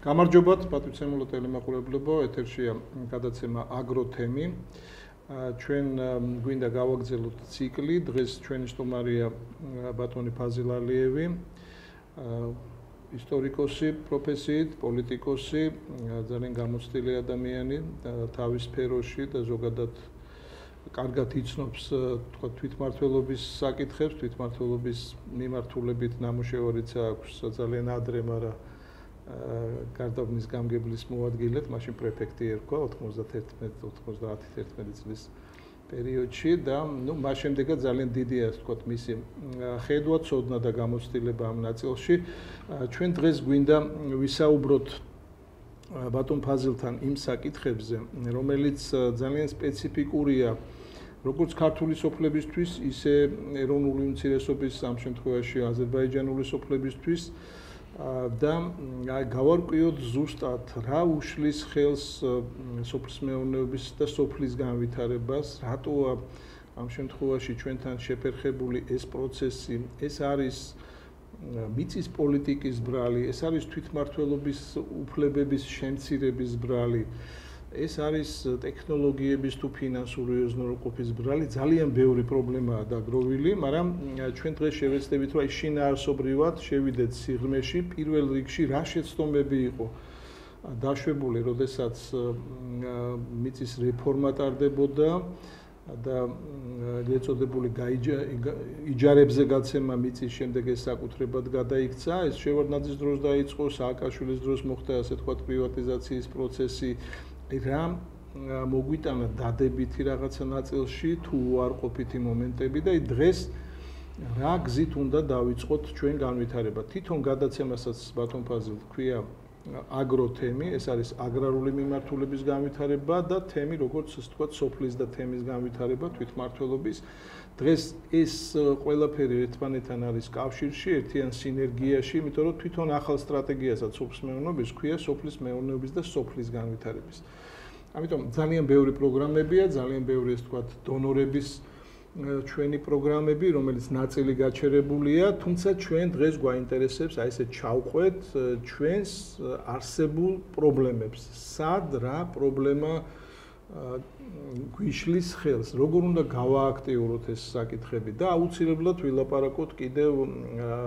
გამარჯობათ, პატივცემულო ტელემაყურებლებო, ეთერშია გადაცემა აგროთემი. ჩვენ გვინდა გავაგრძელოთ ციკლი. დღეს ჩვენი სტუმარია ბატონი ფაზილ ალიევი, ისტორიკოსი პროფესიით, პოლიტიკოსი, ძალიან გამოცდილი ადამიანი თავის სფეროში და ზოგადად კარგად იცნობს თვითმმართველობის საკითხებს, თვითმმართველობის მიმართულებით ნამუშევარიც აქვს ძალიან ადრე, მაგრამ გარდა მის გამგებლის მოადგილედ, მაშინ პრეფექტი ერქვა 91-91 წლის პერიოდში და მას შემდეგაც ძალიან დიდია, ასე ვთქვათ, მისი ხედვა, ცოდნა და გამოცდილება ამ ნაწილში. ჩვენ დღეს გვინდა ვისაუბროთ ბატონ ფაზილთან იმ საკითხებზე, რომელიც ძალიან სპეციფიკურია როგორც ქართული სოფლებისთვის, ისე ეროვნული უმცირესობის, ამ შემთხვევაში აზერბაიჯანული სოფლებისთვის და გავარკვიოთ ზუსტად რა უშლის ხელს სოფლის მეურნეობის და სოფლის განვითარებას, რატოა ამ შემთხვევაში ჩვენთან შეფერხებული ეს პროცესი, ეს არის მიწის პოლიტიკის ბრალი, ეს არის თვითმმართველობის უფლებების შემცირების ბრალი, ეს არის ტექნოლოგიების თუ ფინანსური უზრუნველყოფის ბრალი, ძალიან ბევრი პრობლემაა დაგროვილი, მაგრამ ჩვენ დღეს შევეცდებით, რომ შინაარსობრივად შევიდეთ სიღრმეში, პირველ რიგში რა შეცდომები იყო დაშვებული, როდესაც მიწის რეფორმა ტარდებოდა და ეწოდებული იჯარებზე გაცემა მიწის შემდეგ ეს საკუთრებად გადაიქცა, ეს შევარდნაძის დროს დაიწყო, სააკაშვილის დროს მოხდა, ასე ვთქვათ, პრივატიზაციის პროცესი. რა მოგვიტანა დადებითი რაღაცა ნაწილში თუ უარყოფითი მომენტები და დღეს რა გზით უნდა დავიწყოთ ჩვენ განვითარება. თვითონ გადაცემასაც ბატონ ფაზილ თქვია აგროთემი, ეს არის აგრარული მიმართულების განვითარება და თემი, როგორც ასე ვთქვათ, სოფლის და თემის განვითარება, თვითმმართველობის. დღეს ეს ყველაფერი ერთმანეთთან არის კავშირში, ერთიან სინერგიაში, იმიტომ რომ თვითონ ახალ სტრატეგიასაც სოფლის მეურნეობის ქვია სოფლის მეურნეობის და სოფლის განვითარების. ამიტომ ძალიან ბევრი პროგრამებია, ძალიან ბევრი ასე ვთქვათ, დონორების ჩვენი პროგრამები, რომელიც ნაწილი გაჩერებულია, თუმცა ჩვენ დღეს გვაინტერესებს აი ესე ჩავყვეთ ჩვენს არსებულ პრობლემებს. სად რა პრობლემა გვიშლის ხელს, როგორ უნდა გავააქტიუროთ ეს საკითხები და აუცილებლად ვილაპარაკოთ კიდევ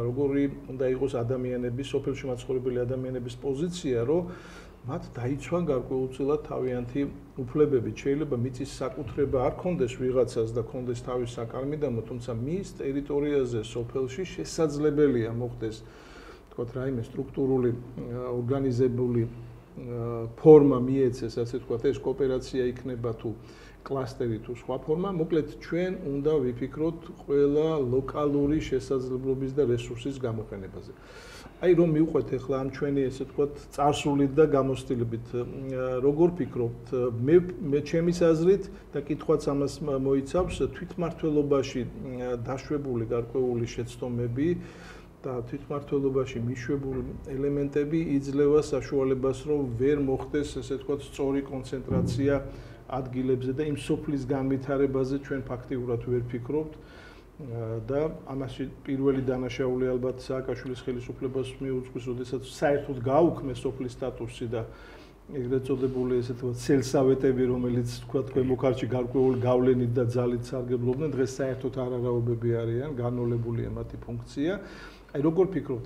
როგორი უნდა იყოს ადამიანების, სოფელში მაცხოვრებელი ადამიანების პოზიცია, რომ მათ დაიცვან გარკვეულწილად თავიანთი უფლებები. შეიძლება მიწის საკუთრება არ ქონდეს ვიღაცას და ქონდეს თავის საკარმიდამო, თუმცა მის ტერიტორიაზე, სოფელში შესაძლებელია მოხდეს, თქვათ, რაიმე სტრუქტურული ორგანიზებული ფორმა მიეცეს, ასე ვთქვათ, ეს კოოპერაცია იქნება თუ კლასტერი თუ სხვა ფორმა. მოკლედ ჩვენ უნდა ვიფიქროთ ყველა ლოკალური შესაძლებლობის და რესურსის გამოყენებაზე. აი რომ მივყვეთ ახლა ამ ჩვენი, ასე ვთქვათ, წარსულით და გამოცდილებით, როგორ ფიქრობთ, მე ჩემის აზრით და კითხვაც ამას მოიცავს, თვითმმართველობაში დაშვებული გარკვეული შეცდომები და თვითმმართველობაში მიშვებული ელემენტები იძლევა საშუალებას, რომ ვერ მოხდეს, ასე ვთქვათ, სწორი კონცენტრაცია ადგილებზე და იმ სოფლის განვითარებაზე ჩვენ ფაქტიურად ვერ ფიქრობთ და ამაში პირველი დანაშაული ალბათ სააკაშვილის ხელისუფლებას მიუძღვის, როდესაც საერთოდ გააუქმეს სოფლის სტატუსი და ეგრეთ წოდებული, ესე ვთქვათ, სელსავეტები, რომელიც ვთქვათ, ქვემო ქართლში გარკვეული გავლენით და ძალით სარგებლობდნენ, დღეს საერთოდ არარავები არიან, განოლებულია მათი ფუნქცია. აი როგორ ფიქრობთ,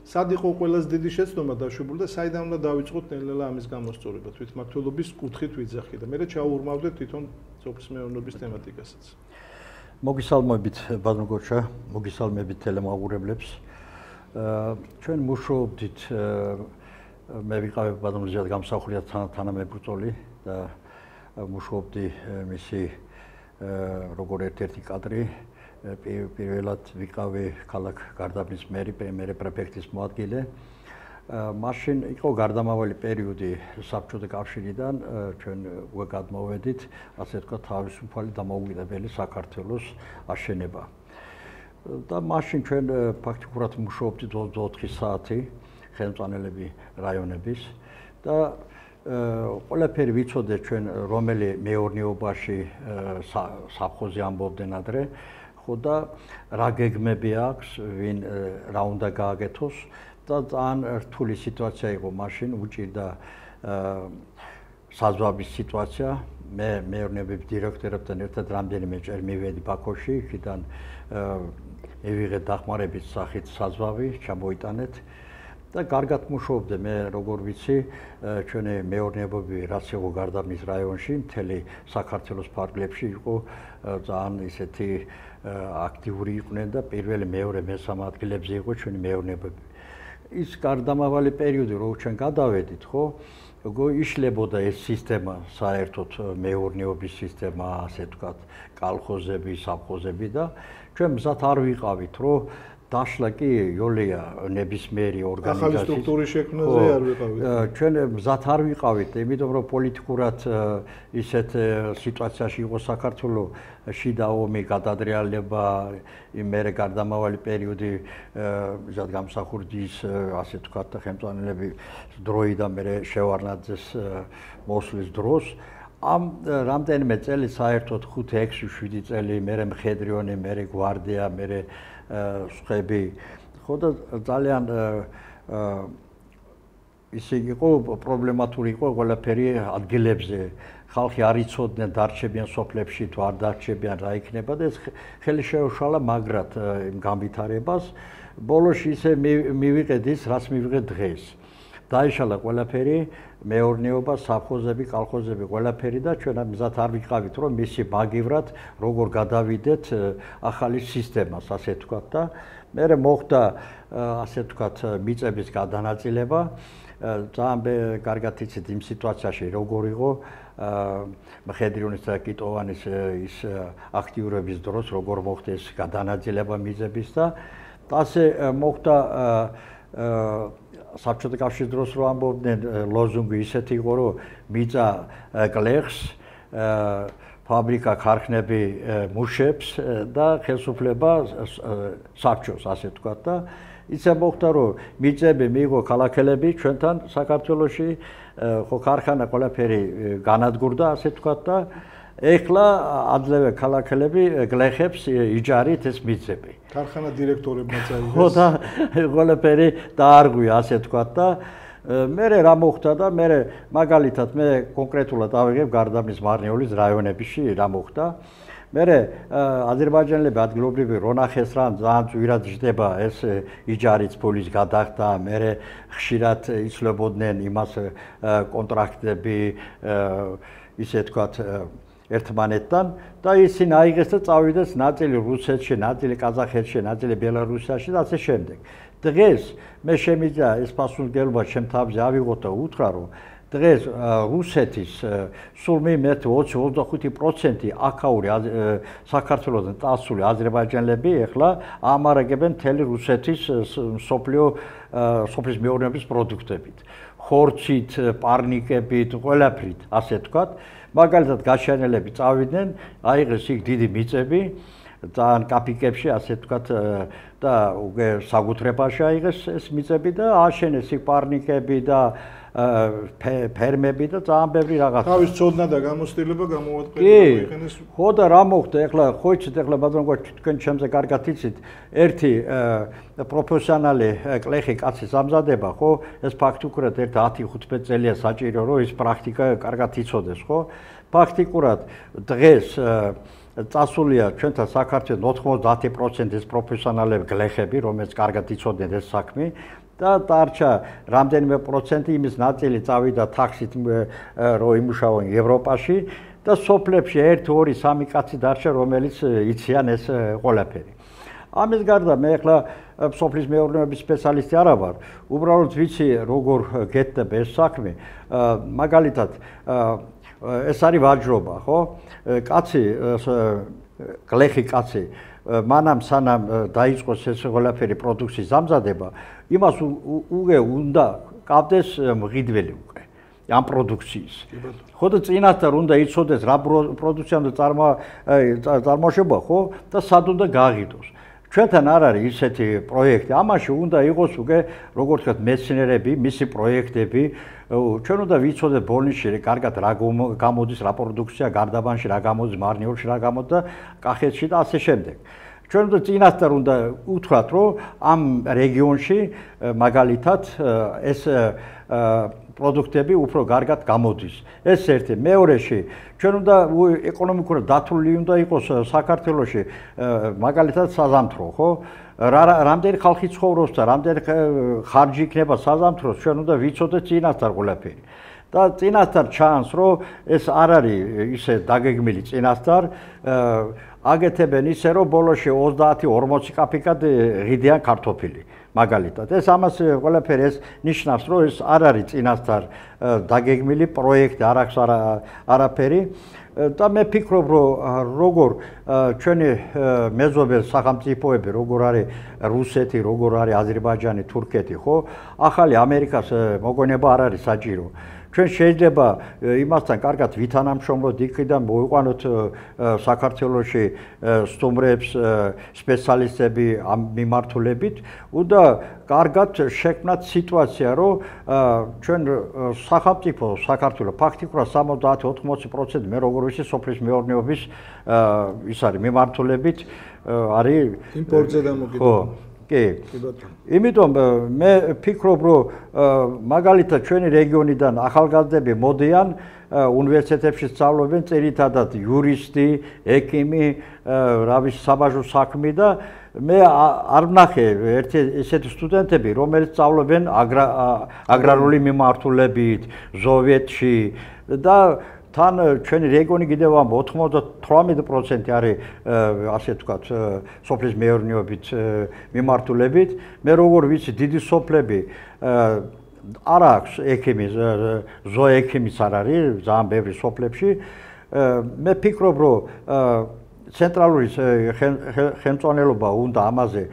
სად იყო ყველაზე დიდი შეცდომა დაშვებული და საიდან უნდა დავიწყოთ ნელ-ნელა ამის გამოსწორება, თვითმმართველობის კუთხით ვიძახი და მერე ჩაუღრმავდეთ თვითონ სოფლის მეურნეობის თემატიკასაც. მოგისალმებით ბატონ გორჩა, მოგისალმებით ტელემაყურებლებს. ჩვენ მუშაობდით, მე ვიყავი ბატონ ზიად გამსახურია თანამებრძოლი და მუშაობდი მისი როგორ ერთ-ერთი კადრი. პირველად ვიყავი ქალაქ გარდაბნის მერი, მერე პრეფექტის მოადგილე. მაშინ იყო გარდამავალი პერიოდი საბჭოთა კავშირიდან, ჩვენ გადმოვედით, ასე ვთქვათ, თავისუფალი დამოუკიდებელი საქართველოს აშენება. და მაშინ ჩვენ ფაქტიურად მუშაობდით 24 საათი ხელმძღვანელები რაიონების და ყველაფერი ვიცოდეთ ჩვენ რომელი მეურნეობაში სავხოზე ამბობდნენ ადრე. ხო და რა გეგმები აქვს, ვინ რა უნდა გააკეთოს და ძალიან რთული სიტუაცია იყო მაშინ, უჭირდა საზღვაობის სიტუაცია. მე მეურნეობის დირექტორებთან ერთად რამდენიმეჯერ მივედი ბაქოში, იქიდან მივიღეთ დახმარების სახით საზღვავი, ჩამოიტანეთ და კარგად მუშაობდა. მე როგორ ვიცი, ჩვენი მეურნეობები რაც იყო გარდამის რაიონში, მთელი საქართველოს ფარგლებში იყო ძალიან ისეთი აქტიური იყვნენ და პირველი, მეორე, მესამე ადგილებზე იყო ჩვენი მეურნეობები. ის გარდამავალი პერიოდი, რო ჩვენ გადავედით, ხო? იშლებოდა ეს სისტემა, საერთოდ მეურნეობის სისტემა, ასე ვთქვათ, კალხოზები, სამხოზები და ჩვენ მზად არ ვიყავით, რომ დაშლა კი იოლია ნებისმიერი ორგანიზაციის ახალი სტრუქტურის შექმნაზე არ ვიყავით. ჩვენ მზად არ ვიყავით, იმიტომ რომ პოლიტიკურად ისეთ სიტუაციაში იყო საქართველოს შიდა ომი, გადადრეალება, მერე გარდამავალი პერიოდი მზად გამსახურდის, ასე ვთქვათ, ხელმძღვანელები დროიდან მერე შევარნაძეს მოსვლის დროს ამ რამდენიმე წელი საერთოდ 5-6-7 წელი მერე მხედრიონი, მერე გვარდია, მერე სხვები ხო და ძალიან ისე იყო პრობლემატური იყო ყველაფერი ადგილებზე ხალხი არ იცოდნენ დარჩებიან სოფლებში თუ არ დარჩებიან რა იქნება და ეს ხელი შეუშალა მაგრად იმ განვითარებას ბოლოში ისე მივიყედ ის რაც მივიღეთ დღეს დაიშალა ყველაფერი მეურნეობა საფხოზები კალხოზები ყველაფერი და ჩვენ მზად არ ვიყავით რომ მისი მაგივრად როგორ გადავიდეთ ახალი სისტემას ასე ვთქვათ და მერე მოხდა ასე ვთქვათ მიწების გადანაწილება ძალიან კარგად იცით იმ სიტუაციაში როგორ იყო მხედრიონის და კიტოვანის ის აქტიურობის დროს როგორ მოხდა ეს გადანაწილება მიწების და ასე მოხდა საბჭოთა კავშირის დროს რო ამბობდნენ ლოზუნგი ისეთი იყო რომ მიწა კლეხს ფაბრიკა ქარხნები მუშებს და ხელისუფლება საბჭოს ასე ვთქვათ და იცი მოხდა რომ მიწები მიიღო ქალაქელები ჩვენთან საქართველოში ხო ქარხანა ყველაფერი განადგურდა ასე ვთქვათ და ეხლა ადლევე ქალაქელები გლეხებს იჯარით ეს მიწები ქარხანა დირექტორებმა წაიღეს ხო და ყველაფერი დაარღვია ასე ვთქვათ და მერე რა მოხდა და მერე მაგალითად მე კონკრეტულად ავიღებ გარდამის მარნეულის რაიონებში რა მოხდა მერე აზერბაიჯანელები ადგილობრივი რო ნახეს რა ძალიან ძვირად ჯდება ეს იჯარით ფულის გადახდა მერე ხშირად იცლებოდნენ იმას კონტრაქტები ისე ვთქვათ ერთმანეთთან და ისინი აიღეს და წავიდეს ნაწილი რუსეთში, ნაწილი ყაზახეთში, ნაწილი ბელარუსიაში და ასე შემდეგ. დღეს მე შემიძლია ეს პასუხისმგებლობა ჩემ თავზე ავიღოთ და უთხრა რომ დღეს რუსეთის სულ მე 20-25% აქაური საქართველოსთან წასული აზერბაიჯანელები ეხლა ამარაგებენ მთელი რუსეთის სოფლის მეურნეობის პროდუქტებით. ხორცით, პარნიკებით, ყველაფრით, ასე ვთქვათ. მაგალითად გაშენელები წავიდნენ, აიღეს იქ დიდი მიწები, ძალიან კაპიკებში, ასე ვთქვათ, და უკვე საკუთრებაში აიღეს ეს მიწები და ააშენეს იქ პარნიკები და ფერმები და ძალიან ბევრი რაღაცა. თავის ცოდნა და გამოცდილება გამოუატყრია იყენეს. ხო და რა მოხდა? ეხლა ხო იცით, ეხლა ბატონო თქვენ ჩემზე კარგად იცით, ერთი პროფესიონალი კლეხი კაცის ამზადება, ხო? ეს ფაქტიკურად 10-15 წელია საჭირო, რომ ის პრაქტიკა კარგად იცოდეს, ხო? ფაქტიკურად დღეს წასულია ჩვენთან საქართველოს 90% ეს პროფესიონალები გლეხები, რომელიც კარგად იცოდნენ ეს საქმე და დარჩა რამდენიმე პროცენტი იმის ნაწილი წავიდა თაქსით რო იმუშაონ ევროპაში და სოფლებში 1-2-3 კაცი დარჩა რომელიც იციან ეს ყველაფერი. ამის გარდა მე ახლა სოფლის მეურნეობის სპეციალისტი არა ვარ, უბრალოდ ვიცი როგორ გეთდება ეს საქმე. მაგალითად ეს არის ვაჯრობა, ხო? კაცი გლეხი კაცი მანამ სანამ დაიწყოს ეს ყველაფერი პროდუქციის ამზადება, იმას უკვე უნდა ყავდეს მღიდველი უკვე ამ პროდუქციის. ხო და წინასწარ უნდა იცოდეს რა პროდუქცია უნდა წარმოშობა, ხო? და სად უნდა გააღიდოს. ჩვენთან არ არის ისეთი პროექტი, ამაში უნდა იყოს უკვე როგორ ვთქვათ მეცნიერები, მისი პროექტები, ჩვენ უნდა ვიცოდეთ ბოლნისში კარგად რა გამოდის რა პროდუქცია, გარდაბანში რა გამოდის, მარნიულში რა გამოდის და კახეთში და ასე შემდეგ. ჩვენ უნდა წინასწარ უნდა უთხრათ, რომ ამ რეგიონში მაგალითად ეს პროდუქტები უფრო კარგად გამოდის. ეს ერთი. მეორეში, ჩვენ უნდა ეკონომიკურად დათვლილი უნდა იყოს საქართველოში მაგალითად საზამთრო, ხო? რამდენი ხალხი ცხოვრობს და რამდენი ხარჯი იქნება საზამთროს, ჩვენ უნდა ვიცოდეთ წინასწარ ყველაფერი. და წინასწარ ჩანს, რომ ეს არ არის ისე დაგეგმილი წინასწარ, აგეთებენ ისე, რომ ბოლოში 30-40 კაპიკად ღიდიან კარტოფილი. მაგალითად, ეს ამას ყველაფერი ეს ნიშნავს, რომ ეს არ არის წინასწარ დაგეგმილი პროექტი, არ აქვს არაფერი. და მე ფიქრობ, რომ როგორ ჩვენი მეზობელ სახელმწიფოები, როგორ არის რუსეთი, როგორ არის აზერბაიჯანი, თურქეთი, ხო? ახალი ამერიკას მოგონება არ არის საჭირო. ჩვენ შეიძლება იმასთან კარგად ვითანამშრომლოთ, იქიდან მოვიყვანოთ საქართველოში სტუმრებს, სპეციალისტები ამ მიმართულებით და კარგად შექმნათ სიტუაცია, რომ ჩვენ სახელმწიფო საქართველოს ფაქტიკურად 70-80% მე როგორ ვიცი სოფლის მეურნეობის ის არის მიმართულებით არის იმპორტზე დამოკიდებული. კი. იმიტომ მე ფიქრობ, რომ მაგალითად ჩვენი რეგიონიდან ახალგაზრდები მოდიან უნივერსიტეტებში სწავლობენ ძირითადად იურისტი, ექიმი, რა ვიცი, საბაჟო საქმე და მე არ ვნახე ერთი ესეთი სტუდენტები, რომელიც სწავლობენ აგრარული მიმართულებით, ზოვიეთში და თან ჩვენი რეგიონი კიდევ ამ 98% არის ასე ვთქვათ სოფლის მეურნეობით მიმართულებით. მე როგორ ვიცი დიდი სოფლები არ აქვს ექიმის, ზოექიმის არ არის ძალიან ბევრი სოფლებში. მე ფიქრობ, რომ ცენტრალური ხელმძღვანელობა უნდა ამაზე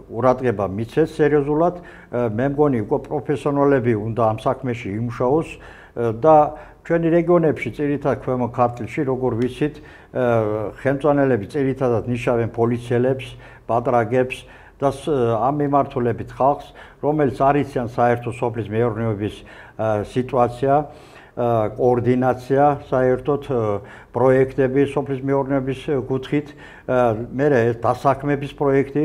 ყურადღება მიცეს სერიოზულად. მე მგონი უკვე პროფესიონალები უნდა ამ საქმეში იმუშაოს და ჩვენი რეგიონებში, ძირითადად ქვემო ქართლში, როგორ ვიცით, ხელმძღვანელები ძირითადად ნიშნავენ პოლიციელებს, ბადრაგებს და ამ მიმართულებით ხალხს, რომელიც არ იციან საერთო სოფლის მეურნეობის სიტუაცია, კოორდინაცია, საერთოდ პროექტები სოფლის მეურნეობის კუთხით, მერე დასაქმების პროექტი,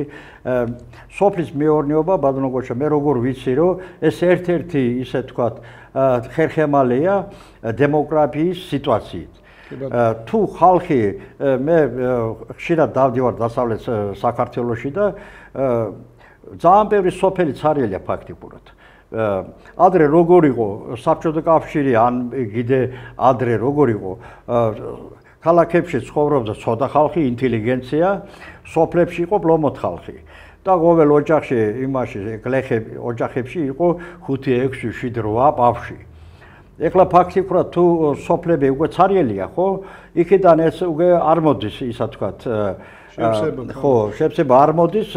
სოფლის მეურნეობა, ბატონო გოჩა, მე როგორ ვიცი, რომ ეს ერთ-ერთი ისე თქვათ ხერხემალია დემოგრაფიის სიტუაციით. თუ ხალხი მე ხშირად დავდივარ დასავლეთ საქართველოში და ძალიან ბევრი სოფელი ცარიელია ფაქტიკურად. ადრე როგორ იყო საბჭოთა კავშირი ან კიდე ადრე როგორ იყო ქალაქებში ცხოვრობდა ცოტა ხალხი, ინტელიგენცია, სოფლებში იყო ბლომოთ ხალხი. და ყოველ ოჯახში, იმაში ოჯახებში იყო 5, 6, 7, 8 ბავშვი. ეხლა ფაქტიკურად თუ სოფლები უკვე ცარიელია, ხო? იქიდან ეს უკვე არ მოდის, ისა თქვათ, ხო, შეფსება არ მოდის,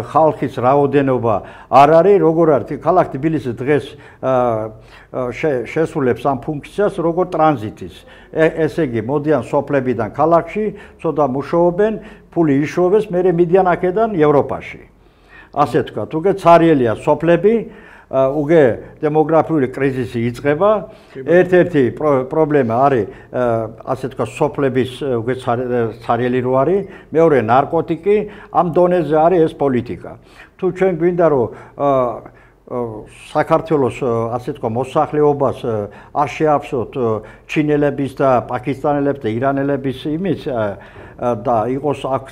ხალხის რაოდენობა არ არის, როგორ არის ქალაქ თბილისი დღეს შესრულებს ამ ფუნქციას, როგორ ტრანზიტის. ესე იგი, მოდიან სოფლებიდან ქალაქში, ცოტა მუშაობენ, ფული იშოვეს, მერე მიდიან აქედან ევროპაში. ასე თქვათ, უკვე ცარიელია სოფლები, უკვე დემოგრაფიული კრიზისი იწყება. ერთ-ერთი პრობლემა არის, ასე თქვა, სოფლების უკვე ცარიელი რო არის, მეორე ნარკოტიკი, ამ დონეზე არის ეს პოლიტიკა. თუ ჩვენ გვინდა რომ საქართველოს ასე თქვა მოსახლეობას არ შეაფსოთ ჩინელების და პაკისტანელების და ირანელების იმის და იყოს აქ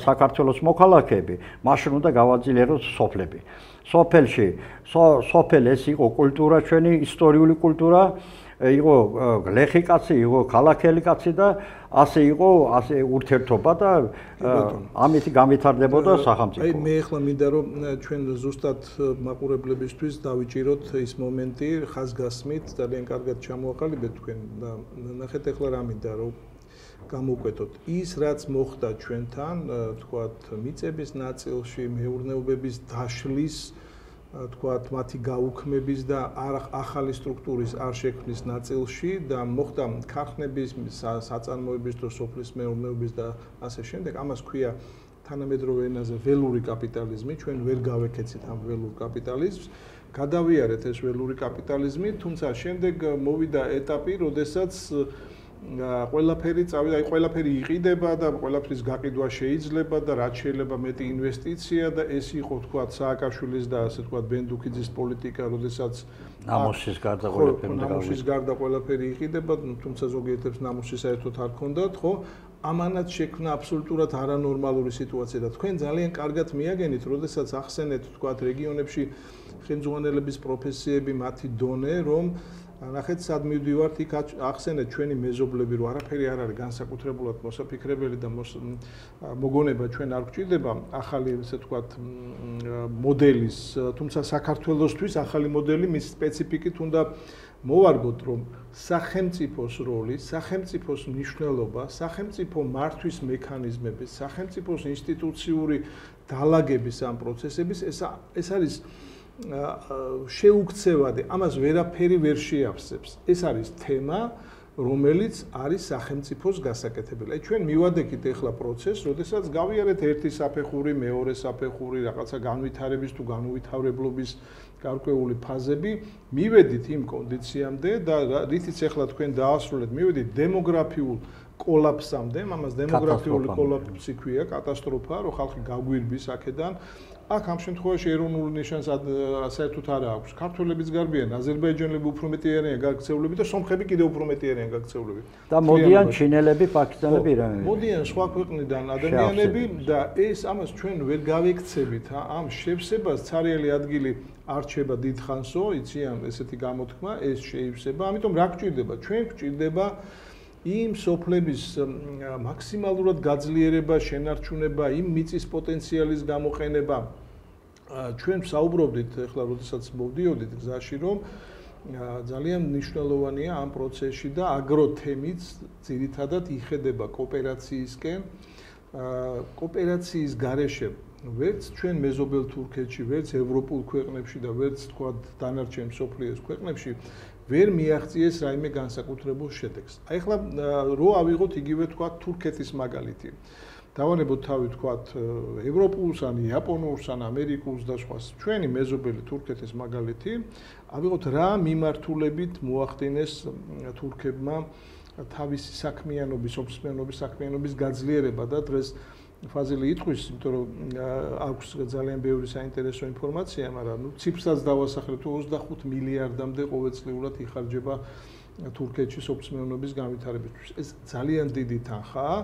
საქართველოს მოქალაქეები, მაშინ უნდა გავაძლიეროთ სოფლები. სოფელში, სოფელი ეს იყო კულტურა, ჩვენი ისტორიული კულტურა, იყო გლეხი კაცი, იყო ქალაქელი კაცი და ასე იყო, ასე ურთიერთობა და ამით განვითარდებოდა სახელმწიფო. აი მე ახლა მინდა რომ ჩვენ ზუსტად მაყურებლებისთვის დავიჭიროთ ის მომენტი, ხაზგასმით, ძალიან კარგად ჩამოაყალიბეთ თქვენ და ნახეთ ახლა რა მინდა რომ გამოვკვეთოთ ის რაც მოხდა ჩვენთან, თქვათ, მიწების ნაწილში, მეურნეობების დაშლის, თქვათ, მათი გაუქმების და ახალი სტრუქტურის არ შექმნის ნაწილში და მოხდა ქარხნების, საწარმოების და სოფლის მეურნეობის და ასე შემდეგ, ამას ქვია თანამედროვე ენაზე ველური კაპიტალიზმი, ჩვენ ვერ გავეკეცით ამ ველურ კაპიტალიზმს, გადავიარეთ ეს ველური კაპიტალიზმი, თუმცა შემდეგ მოვიდა ეტაპი, როდესაც ყველაფერი წავიდა, აი ყველაფერი იყიდება და ყველაფრის გაყიდვა შეიძლება და რაც შეიძლება მეტი ინვესტიცია და ეს იყო თქვა სააკაშვილის და ასე თქვა ბენდუქიძის პოლიტიკა, როდესაც ნამუსის გარდა ყველაფერი იყიდება, თუმცა ზოგიერთებს ნამუსი საერთოდ არ ქონდათ, ხო? ამანაც შექმნა აბსოლუტურად არანორმალური სიტუაცია და თქვენ ძალიან კარგად მიაგენით, როდესაც ახსენეთ თქვა რეგიონებში ხელმძღვანელების პროფესიები, მათი დონე, რომ ნახეთ სად მივდივართ, იქ ახსენეთ ჩვენი მეზობლები, რომ არაფერი არ არის განსაკუთრებულად მოსაფიქრებელი და მოგონება ჩვენ არ გვჭირდება ახალი ესე ვთქვათ მოდელის, თუმცა საქართველოსთვის ახალი მოდელი მის სპეციფიკით უნდა მოვარგოთ, რომ სახელმწიფოს როლი, სახელმწიფოს მნიშვნელობა, სახელმწიფო მართვის მექანიზმები, სახელმწიფოს ინსტიტუციური დალაგების ამ პროცესების ეს არის შეუქცევადი, ამას ვერაფერი ვერ შეავსებს. ეს არის თემა, რომელიც არის სახელმწიფოს გასაკეთებელი. აი ჩვენ მივადექით ახლა პროცესს, როდესაც გავიარეთ ერთი საფეხური, მეორე საფეხური, რაღაცა განვითარების თუ განუვითარებლობის გარკვეული ფაზები, მივედით იმ კონდიციამდე და რითიც ახლა თქვენ დაასრულეთ, მივედით დემოგრაფიულ კოლაფსამდე, ამას დემოგრაფიული კოლაფსი ქვია, კატასტროფა, რომ ხალხი გაგვირბის აქედან. აქ ამ შემთხვევაში ეროვნული ნიშანს საერთოდ არ აქვს. ქართველებიც გარბიან, აზერბაიჯანელები უფრო მეტი არიან გაქცეულები და სომხები კიდევ უფრო მეტი არიან გაქცეულები. და მოდიან ჩინელები, პაკისტანელები, ირანელები. მოდიან სხვა ქვეყნიდან ადამიანები და ეს ამას ჩვენ ვერ გავექცევით. ამ შევსებას ცარიელი ადგილი არ რჩება დიდხანსო, იციან ესეთი გამოთქმა, ეს შეივსება. ამიტომ რა გვჭირდება? ჩვენ გვჭირდება იმ სოფლების მაქსიმალურად გაძლიერება, შენარჩუნება, იმ მიწის პოტენციალის გამოყენება. ჩვენ საუბრობდით ახლა, როდესაც მოვდიოდით გზაში, რომ ძალიან მნიშვნელოვანია ამ პროცესში და აგროთემიც ძირითადად იხედება კოოპერაციისკენ. კოოპერაციის გარეშე ვერც ჩვენ მეზობელ თურქეთში, ვერც ევროპულ ქვეყნებში და ვერც თქვა დანარჩენ მსოფლიოს ქვეყნებში ვერ მიაღწიეს რაიმე განსაკუთრებულ შედეგს. აი ახლა რო ავიღოთ იგივე თქვა თურქეთის მაგალითი. დავანებოთ თავი თქვა ევროპულს, ან იაპონურს, ან ამერიკულს და სხვას. ჩვენი მეზობელი თურქეთის მაგალითი, ავიღოთ რა მიმართულებით მოახდინეს თურქებმა თავისი საქმიანობის, ოფისმენობის საქმიანობის გაძლიერება და დღეს ფაზილი იტყვის, იმიტომ რომ აქვს ძალიან ბევრი საინტერესო ინფორმაცია, მაგრამ ციფრსაც დავასახელებ, თუ 25 მილიარდამდე ყოველწლიურად იხარჯება თურქეთში ოფისმენობის განვითარებისთვის. ეს ძალიან დიდი თანხაა,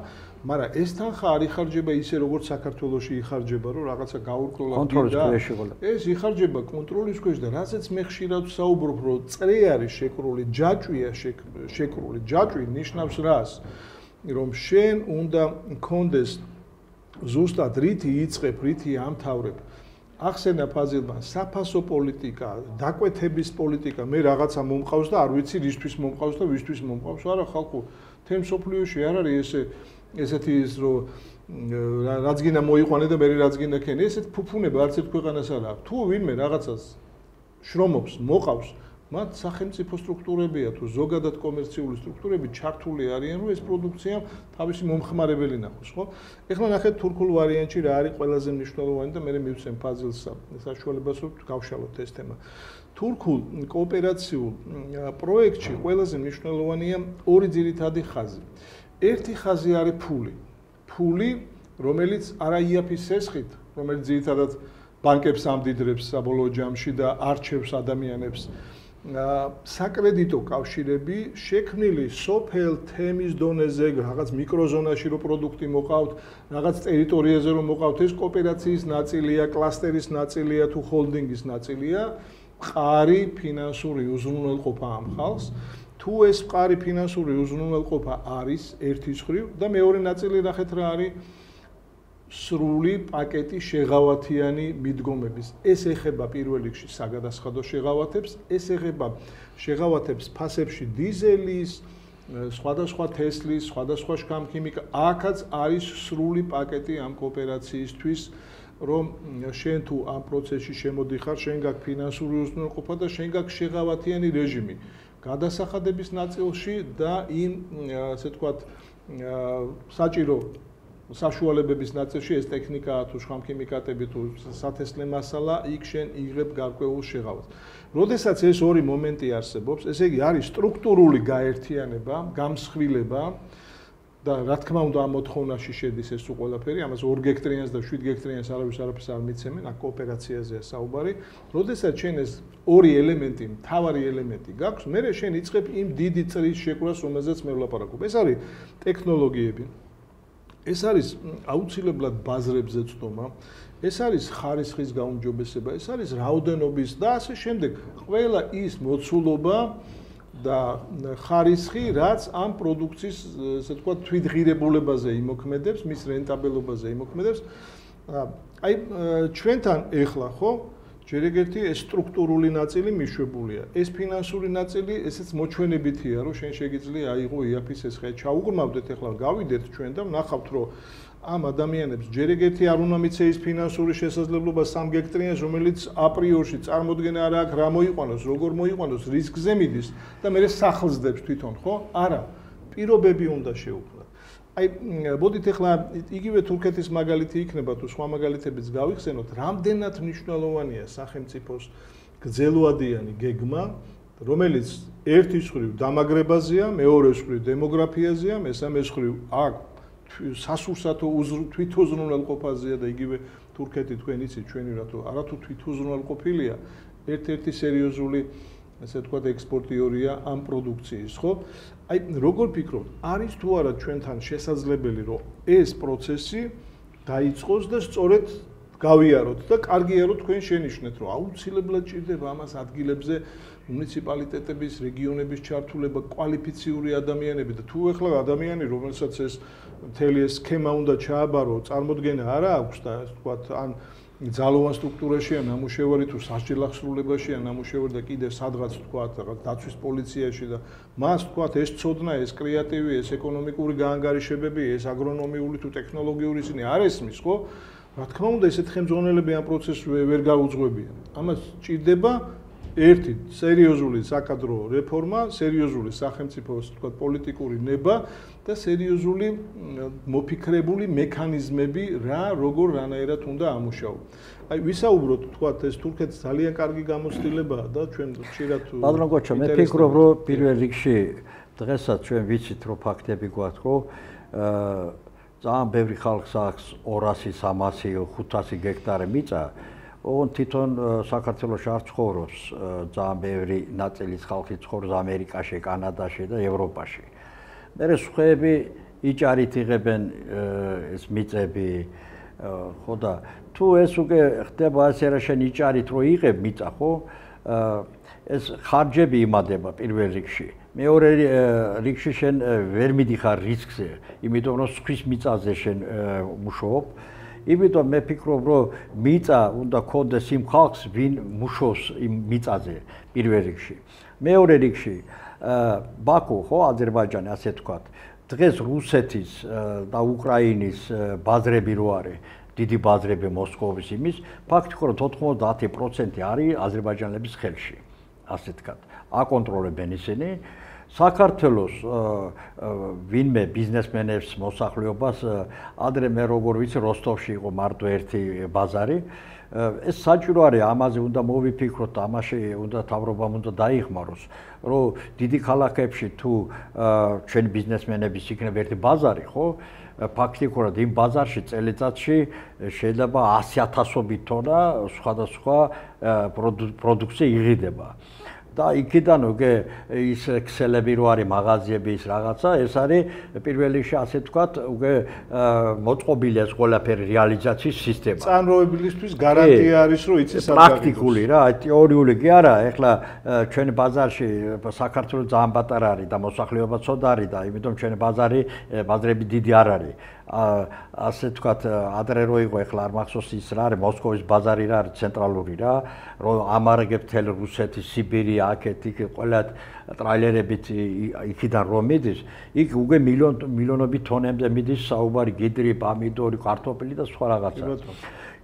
მაგრამ ეს თანხა არ იხარჯება ისე, როგორც საქართველოში იხარჯება, რომ რაღაცა გაურკვევლა ეს იხარჯება კონტროლის ქვეშ და რასაც მე ხშირად საუბრობ, რომ წრე არის შეკრული, ჯაჭვია შეკრული. ჯაჭვი ნიშნავს რას? რომ შენ უნდა მქონდეს ზუსტად რითი იწყებ, რითი ამთავრებ. ახსენა ფაზილმა საფასო პოლიტიკა, დაკვეთების პოლიტიკა, მე რაღაცა მომყავს და არ ვიცი რისთვის მომყავს და ვისთვის მომყავს. არა ხალხო, თემ სოფლიოში არ არის ესეთი ის რომ რაც გინდა მოიყვანე და მე რაც გინდა ქენი. ესეთ ფუფუნება არც ერთ ქვეყანას არ აქვს. თუ ვინმე რაღაცას შრომობს, მოყავს, მათ სახელმწიფო სტრუქტურებია თუ ზოგადად კომერციული სტრუქტურები ჩართული არიან, რომ ეს პროდუქცია თავისი მომხმარებელი ნახოს, ხო? ეხლა ნახეთ თურქულ ვარიანტში რა არის ყველაზე მნიშვნელოვანი და მე მივცემ ფაზილს საშუალებას რომ გავშალოთ ეს თემა. თურქულ კოოპერაციულ პროექტში ყველაზე მნიშვნელოვანია ორი ძირითადი ხაზი. ერთი ხაზი არის ფული. ფული, რომელიც არა იაფის სესხით, რომელიც ძირითადად ბანკებს ამდიდრებს საბოლოო ჯამში და არჩევს ადამიანებს. საკრედიტო კავშირები შექმნილი სოფელ თემის დონეზე, რაღაც მიკროზონაში რო პროდუქტი მოყავთ, რაღაც ტერიტორიაზე რო მოყავთ, ეს კოოპერაციის ნაწილია, კლასტერის ნაწილია თუ ჰოლდინგის ნაწილია, მყარი ფინანსური უზრუნველყოფა ამ ხალხს. თუ ეს მყარი ფინანსური უზრუნველყოფა არის ერთი მხრივ და მეორე ნაწილი ნახეთ რა არის სრული პაკეტი შეღავათიანი მიდგომების. ეს ეხება პირველ რიგში საგადასხადო შეღავათებს, ეს ეხება შეღავათებს ფასებში დიზელის, სხვადასხვა თესლის, სხვადასხვა შქამქიმიკა. აქაც არის სრული პაკეტი ამ კოოპერაციისთვის, რომ შენ თუ ამ პროცესში შემოდიხარ, შენ გაქვს ფინანსური უზრუნველყოფა და შენ გაქვს შეღავათიანი რეჟიმი. გადასახადების ნაწილში და იმ ასე ვთქვათ საჭირო საშუალებების ნაწილში ეს ტექნიკაა თუ შხამქიმიკატები თუ სათესლე მასალა, იქ შენ იღებ გარკვეულ შეღავას. როდესაც ეს ორი მომენტი არსებობს, ესე იგი არის სტრუქტურული გაერთიანება, გამსხვილება და რა თქმა უნდა ამ მოთხოვნაში შედის ეს ყველაფერი, ამას 2 გექტრიანს და 7 გექტრიანს არავის არაფერს არ მიცემენ, აქ კოოპერაციაზეა საუბარი. როდესაც შენ ეს ორი ელემენტი, მთავარი ელემენტი გაქვს, მერე შენ იწყებ იმ დიდი წრის შეკვრას, რომელზეც მე ვლაპარაკობ. ეს არის ტექნოლოგიები. ეს არის აუცილებლად ბაზრებზე წვდომა, ეს არის ხარისხის გაუმჯობესება, ეს არის რაოდენობის და ასე შემდეგ. ყველა ის მოცულობა და ხარისხი, რაც ამ პროდუქციის, ესე ვთქვათ, თვითღირებულებაზე იმოქმედებს, მის რენტაბელობაზე იმოქმედებს. აი ჩვენთან ეხლა ხო ჯერ ეგერთი ეს სტრუქტურული ნაწილი მიშვებულია. ეს ფინანსური ნაწილი, ესეც მოჩვენებითია, რომ შენ შეგიძლია აიღო IAF-ის ეს ხე ჩაუღრმავდეთ, ეხლა გავიდეთ ჩვენ და ვნახავთ, რომ ამ ადამიანებს ჯერ ეგერთი არ უნდა მიცეის ფინანსური შესაძლებლობა 3 გექტრიანს, რომელიც აპრიორში წარმოდგენა არ აქვს, რა მოიყვანოს, როგორ მოიყვანოს, რისკზე მიდის და მე სახლსდებს თვითონ, ხო? არა, პირობები უნდა შეუქმნათ. აი, მოდით ახლა იგივე თურქეთის მაგალითი იქნება თუ სხვა მაგალითებიც გავიხსენოთ, რამდენად მნიშვნელოვანია სახელმწიფოს გრძელვადიანი გეგმა, რომელიც ერთის მხრივ დამაგრებაზეა, მეორეს მხრივ დემოგრაფიაზეა, მესამეს მხრივ აქ სასურსათო თვითუზრუნველყოფაზეა და იგივე თურქეთი თქვენ იცით ჩვენი რატო არათუ თვითუზრუნველყოფილია, ერთ-ერთი სერიოზული ასე ვთქვათ ექსპორტიორია ამ პროდუქციის, ხო? აი, როგორ ფიქრობთ, არის თუ არა ჩვენთან შესაძლებელი, რომ ეს პროცესი დაიწყოს და სწორედ გავიაროთ და კარგია რომ თქვენ შენიშნეთ, რომ აუცილებლად ჭირდება ამას ადგილებზე მუნიციპალიტეტების, რეგიონების ჩართულება, კვალიფიციური ადამიანები და თუ ეხლა ადამიანი, რომელსაც ეს მთელი ეს სქემა უნდა ჩააბარო, წარმოდგენა არა აქვს და ასე ვთქვათ, ან ძალოვან სტრუქტურაშია ნამუშევარი თუ სასჯელ აღსრულებაშია ნამუშევარი და კიდევ სადღაც ვთქვათ, რაღაც დაცვის პოლიციაში და მას ვთქვათ, ეს ცოდნა, ეს კრეატივი, ეს ეკონომიკური გაანგარიშებები, ეს აგრონომიული თუ ტექნოლოგიური ისინი არ ესმის, ხო? რა თქმა უნდა, ესეთ ხელმძღვანელები ამ პროცესს ვერ გაუძღვებიან. ამას ჭირდება ერთი სერიოზული საკადრო რეფორმა, სერიოზული სახელმწიფო, ვთქვათ, პოლიტიკური ნება და სერიოზული მოფიქრებული მექანიზმები, რა, როგორ, რანაირად უნდა ამუშავო. აი, ვისაუბროთ, ვთქვათ, ეს თურქეთის ძალიან კარგი გამოცდილებაა და ჩვენ ხშირად ბატონო გოჩა, მე ფიქრობ, რომ პირველ რიგში დღესაც ჩვენ ვიცით, რომ ფაქტები გვაქვს, რომ ძალიან ბევრი ხალხს აქვს 200, 300, 500 გექტარი მიწა. ოღონდ თვითონ საქართველოში არ ცხოვრობს ძალიან ბევრი ნაწილის ხალხი ცხოვრობს ამერიკაში, კანადაში და ევროპაში. მერე სხვაები იჭარით იღებენ ეს მიწები, ხო და თუ ეს უკვე ხდება ასე რა შენ იჭარით რო იღებ მიწა, ხო? ეს ხარჯები იმადება პირველ რიგში. მეორე რიგში შენ ვერ მიდიხარ რისკზე, იმიტომ რომ სხვის მიწაზე შენ მუშაობ. იმიტომ მე ფიქრობ, რომ მიწა უნდა ქონდეს იმ ხალხს, ვინ მუშაობს იმ მიწაზე პირველ რიგში. მეორე რიგში ბაქო, ხო, აზერბაიჯანი, ასე ვთქვათ, დღეს რუსეთის და უკრაინის ბაზრები რო არის, დიდი ბაზრები მოსკოვის იმის, ფაქტობრივად 90% არის აზერბაიჯანელების ხელში, ასე ვთქვათ. აკონტროლებენ ისინი. საქართველოს ვინმე ბიზნესმენებს მოსახლეობას ადრე მე როგორ ვიცი როსტოვში იყო მარტო ერთი ბაზარი ეს საჭირო არის ამაზე უნდა მოვიფიქროთ ამაში უნდა თავრობამ უნდა დაიხმაროს რომ დიდი ქალაქებში თუ ჩვენ ბიზნესმენების იქნება ერთი ბაზარი ხო ფაქტიკურად იმ ბაზარში წელიწადში შეიძლება 100,000-ობით ტონა სხვადასხვა პროდუქცია იღიდება და იქიდან უკვე ის ქსელები რო არის მაღაზიები ის რაღაცა ეს არის პირველ რიგში ასე ვთქვათ უკვე მოწყობილია ეს ყველაფერი რეალიზაციის სისტემა. Წამროებლისთვის გარანტია არის რომ იცის პრაქტიკული რა, თეორიული კი არა, ეხლა ჩვენ ბაზარში საქართველოს ძალიან პატარა არის და მოსახლეობა ცოტა არის და იმიტომ ჩვენ ბაზრები დიდი არ არის. ასე ვთქვათ, ადრე რო იყო ეხლა არ მახსოვს ის რა არის მოსკოვის ბაზარი რა არის ცენტრალური რა, რომ ამარაგებ თელ რუსეთის, სიბირი, აქეთ იქ ყველა ტრაილერებით იქიდან რომ მიდის, იქ უკვე მილიონობით ტონებზე მიდის საუბარი გიდრი, პამიდორი, კარტოფილი და სხვა რაღაცა.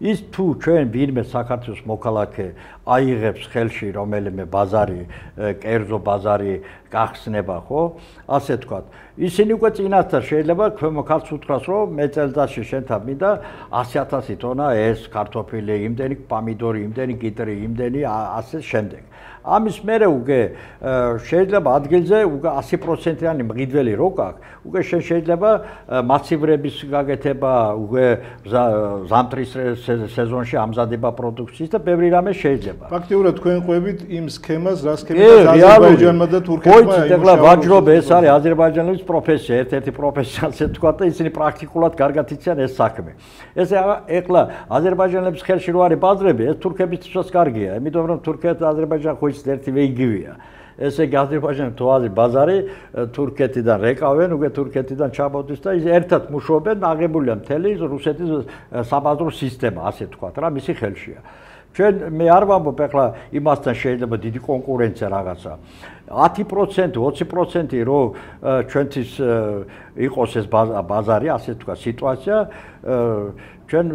ის თუ ჩვენ ვინმე საქართველოს მოქალაქე აიღებს ხელში რომელიმე ბაზარი, კერძო ბაზარი გახსნება, ხო? ასე თქვათ. ისინი უკვე წინასწარ შეიძლება ქვემო ქართლს უთხრას, რომ მე წელიწადში შენთან მინდა 100,000 ტონა ეს კარტოფილი, იმდენი პომიდორი, იმდენი კიტრი, იმდენი ასე შემდეგ. ამის მერე უკვე შეიძლება ადგილზე უკვე 100%-იანი მყიდველი რო გაქვს, უკვე შეიძლება მასივრების გაკეთება, უკვე ზამთრის სეზონში ამზადება პროდუქციის და ბევრი რამე შეიძლება. ფაქტიურად თქვენ ყვებით იმ სქემას, რა სქემას აზერბაიჯანმა და თურქეთმა იმუშავა. ვაჯრობ ეს არის აზერბაიჯანელის პროფესია, ერთ-ერთი პროფესია, ასე თქვა და ისინი პრაქტიკულად კარგად იციან ეს საქმე. ეს ეხლა აზერბაიჯანელების ხელში რო არის ბაზრები, ეს თურქებისთვისაც კარგია, იმიტომ რომ თურქეთი და აზერბაიჯანი ხო ის ერთივე იგივეა. ესე იგი აზერბაიჯანი თუ არის ბაზარი, თურქეთიდან რეკავენ, უკვე თურქეთიდან ჩამოდის და ის ერთად მუშაობენ, აღებულია მთელი რუსეთის საბაზრო სისტემა, ასე თქვა რა, მისი ხელშია. ჩვენ მე არ ვამბობ ეხლა იმასთან შეიძლება დიდი კონკურენცია რაღაცა. 10%, 20% რო ჩვენთვის იყოს ეს ბაზარი, ასე თქვა, სიტუაცია, ჩვენ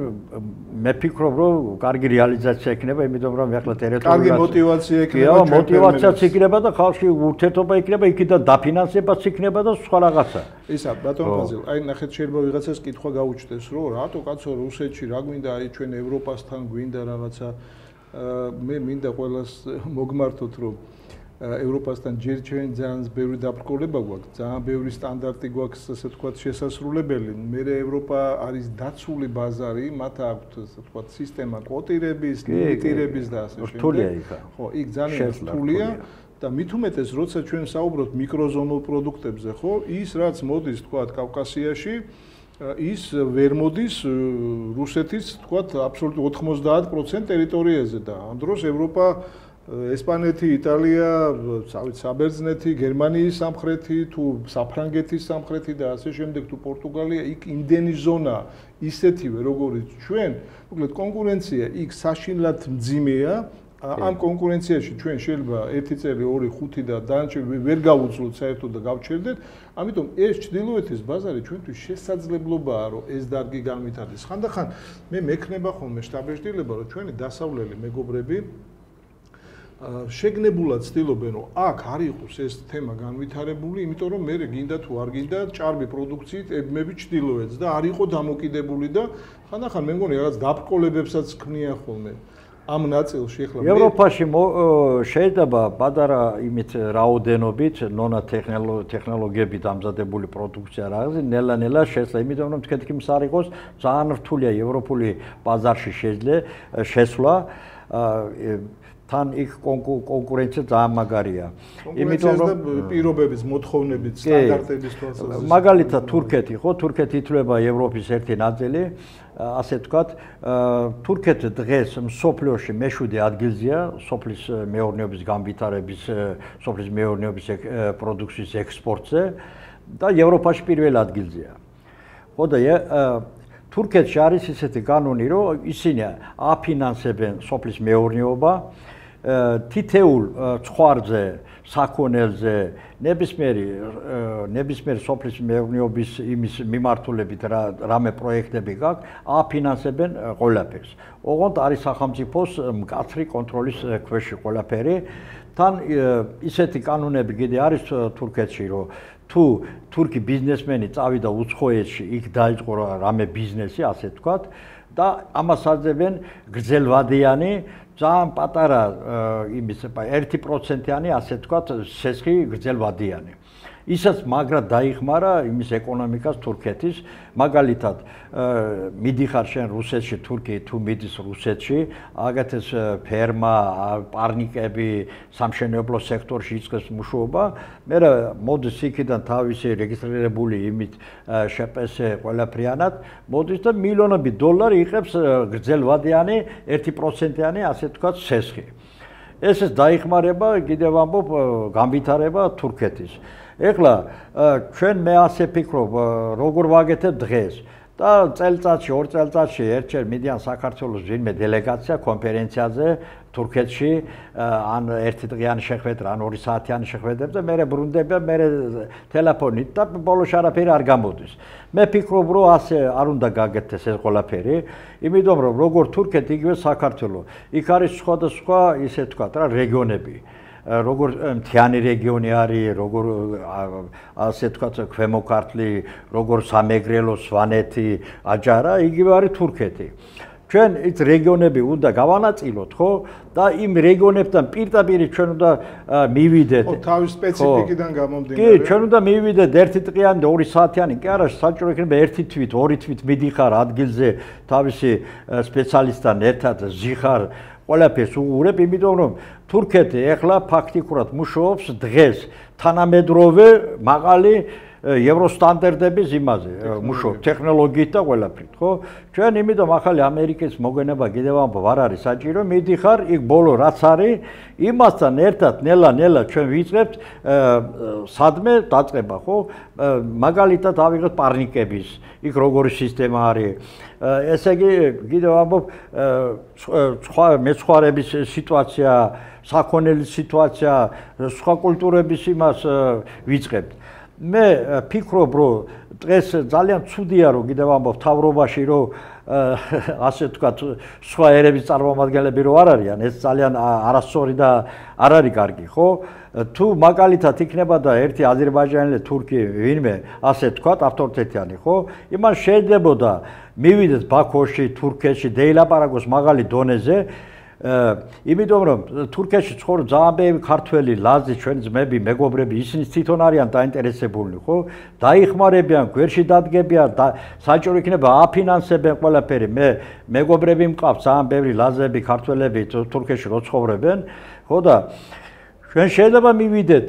მე ფიქრობ, რომ კარგი რეალიზაცია იქნება, იმიტომ რომ ეხლა ტერიტორია კარგი მოტივაცია იქნება, მოტივაციაც იქნება და ხალხში ურთიერთობა იქნება, იქიდან დაფინანსებაც იქნება და სხვა რაღაცა. ისა, ბატონ ფაზილ, აი ნახეთ შეიძლება ვიღაცას კითხვა გაუჩნდეს, რომ რატო კაცო რუსეთში რა გვინდა, აი ჩვენ ევროპასთან გვინდა რაღაცა, მე მინდა ყველას მოგმართოთ, რომ ევროპასთან ჯერ ჩვენ ძალიან ბევრი დაბრკოლება გვაქვს, ძალიან ბევრი სტანდარტი გვაქვს, ასე ვთქვათ, შესასრულებელი. მე ევროპა არის დაცული ბაზარი, მათ აქვთ, ასე ვთქვათ, სისტემა კვოტირების, ლიმიტირების და ასე შემდეგ. რთულია იქ. ხო, იქ ძალიან რთულია და მით უმეტეს, როცა ჩვენ საუბრობთ მიკროზონულ პროდუქტებზე, ხო, ის რაც მოდის, ვთქვათ, კავკასიაში, ის ვერ მოდის რუსეთის, ვთქვათ, აბსოლუტურად 90% ტერიტორიაზე და ამ დროს ევროპა ესპანეთი, იტალია, საბერძნეთი, გერმანიის სამხრეთი, თუ საფრანგეთის სამხრეთი და ასე შემდეგ, თუ პორტუგალია, იქ იმდენი ზონა ისეთივე როგორიც ჩვენ, მოკლედ კონკურენცია იქ საშინლად მძიმეა. ამ კონკურენციაში ჩვენ შეიძლება 1 წელი, 2, 5 და დანარჩენი ვერ გავუძლოთ საერთოდ და გავჩერდეთ. ამიტომ ეს ჩრდილოეთის ბაზარი ჩვენთვის შესაძლებლობაა, რომ ეს დარგი განვითარდეს. ხანდახან მე მექნება ხოლმე შტაბ-ეჭდილება, რომ ჩვენი დასავლელი მეგობრები შეგნებულად ცდილობენ, რომ აქ არ იყოს ეს თემა განვითარებული, იმიტომ რომ მე გინდა თუ არ გინდა ჭარბი პროდუქციით ებმები ჩრდილოეთს და არ იყო დამოკიდებული და ხანდახან მე მგონი რაღაც დაბკოლებებსაც ქმნიან ხოლმე. ამ ნაწილში ახლა ევროპაში შეიძლება პატარა იმით რაოდენობით ნონა ტექნოლოგიებით ამზადებული პროდუქცია რაღაც ნელა-ნელა შესლა, იმიტომ რომ თქვენთვის არ იყოს ძალიან რთულია ევროპული ბაზარში შესვლა. თან იქ კონკურენცია ძალიან მაგარია. იმიტომ რომ პირობების, მოთხოვნების, სტანდარტების თვალსაზრისით. მაგალითად თურქეთი, ხო, თურქეთი ითვლება ევროპის ერთი ნაწილი, ასე ვთქვათ, თურქეთი დღეს მსოფლიოში მე-7 ადგილზეა სოფლის მეურნეობის განვითარების, სოფლის მეურნეობის პროდუქციის ექსპორტზე და ევროპაში პირველ ადგილზეა. ხო და თურქეთში არის ისეთი კანონი, რომ ისინი აფინანსებენ სოფლის მეურნეობა თითეულ ცხვარზე, საქონელზე, ნებისმიერ სოფლის მეურნეობის იმის მიმართულებით რამე პროექტები გაქვს, აფინანსებენ ყველაფერს. ოღონდ არის სახელმწიფოს მკაცრი კონტროლის ქვეშ ყველაფერი. თან ისეთი კანონები კიდე არის თურქეთში, რომ თუ თურქი ბიზნესმენი წავიდა უცხოეთში, იქ დაიწყო რამე ბიზნესი, ასე ვთქვათ, და ამას აძლევენ გრძელვადიანი, ძალიან პატარა იმის 1%-იანი, ასე ვთქვათ, სესხი გრძელვადიანი. ისაც მაგრად დაიხმარა იმის ეკონომიკას თურქეთის, მაგალითად, მიდიხარ შენ რუსეთში, თურქი თუ მიდის რუსეთში, აგათეს ფერმა, პარნიკები, სამშენებლო სექტორში იწყებს მუშაობა, მერე მოდის იქიდან თავისი რეგისტრირებული იმით შპს ყველაფრიანად, მოდის და მილიონობით დოლარი იღებს გრძელვადიანი 1%-იანი, ასე ვთქვათ, სესხი. ეს დაიხმარება, კიდევ ვამბობ, განვითარება თურქეთის. ეხლა ჩვენ მე ასე ფიქრობ, როგორ ვაგეთებ დღეს და წელიწადში, 2 წელიწადში ერთჯერ მიდიან საქართველოს ვინმე დელეგაცია კონფერენციაზე თურქეთში ან ერთი დღიანი შეხვედრა, ან 2 საათიანი შეხვედრა და მე ბრუნდება, მე ტელეფონით და ბოლოს არაფერი არ გამოდის. მე ფიქრობ, რომ ასე არ უნდა გაგეთეს ეს ყველაფერი, იმიტომ რომ როგორ თურქეთი, იგივე საქართველო. იქ არის სხვადასხვა, ისე თქვა რა, რეგიონები. როგორ მთიანი რეგიონი არის, როგორ ასე თქვა ქვემო ქართლი, როგორ სამეგრელო, სვანეთი, აჯარა, იგივე არის თურქეთი. ჩვენ ის რეგიონები უნდა გავანაწილოთ, ხო? და იმ რეგიონებთან პირდაპირ ჩვენ უნდა მივიდეთ. ხო, თავის სპეციფიკიდან გამომდინარე. კი, ჩვენ უნდა მივიდეთ 1 დღიანი და 2 საათიანი, კი არა, საჭირო იქნება 1 თვით, 2 თვით მიდიხარ ადგილზე თავისი სპეციალისტთან ერთად ზიხარ ყველაფერს უღურებ, იმიტომ რომ თურქეთი ეხლა ფაქტიკურად მუშაობს დღეს თანამედროვე მაღალი ევროსტანდარტების იმაზე მუშაობს ტექნოლოგიით და ყველაფრით, ხო? ჩვენ იმიტომ ახალი ამერიკის მოგონება კიდევ არ არის საჭირო, მიდიხარ იქ ბოლო რაც არის, იმასთან ერთად ნელა-ნელა ჩვენ ვიწყებთ სადმე დაწყება, ხო? მაგალითად ავიღოთ პარნიკების, იქ როგორი სისტემა არის. ესე იგი კიდევ ამბობ სხვა მეცხვარების სიტუაცია, საქონელის სიტუაცია, სხვა კულტურების იმას ვიწყებთ. მე ფიქრობ, რომ დღეს ძალიან ცუდია, რომ კიდევ ამბობ თავრობაში, რომ ასე ვთქვათ, სხვა ერების წარმომადგენლები რო არ არიან, ეს ძალიან არასწორი და არ არის კარგი, ხო? თუ მაგალითად იქნება და ერთი აზერბაიჯანელი თურქი ვინმე, ასე ვთქვათ, ავტორიტეტიანი, ხო? იმან შეიძლებოდა მივიდეს ბაქოში, თურქეთში, დეილაპარაკოს მაღალი დონეზე, იმიტომ რომ თურქეთში ცხოვრობენ ძალიან ბევრი ქართველი, ლაზი, ჩვენი ძმები, მეგობრები, ისინი თვითონ არიან დაინტერესებული, ხო? დაიხმარებიან, გვერდში დადგებიან და საჭირო იქნება აფინანსებენ ყველაფერი. მე მეგობრები მყავს ძალიან ბევრი ლაზები, ქართველები თურქეთში რო ცხოვრობენ, ხო და ჩვენ შეიძლება მივიდეთ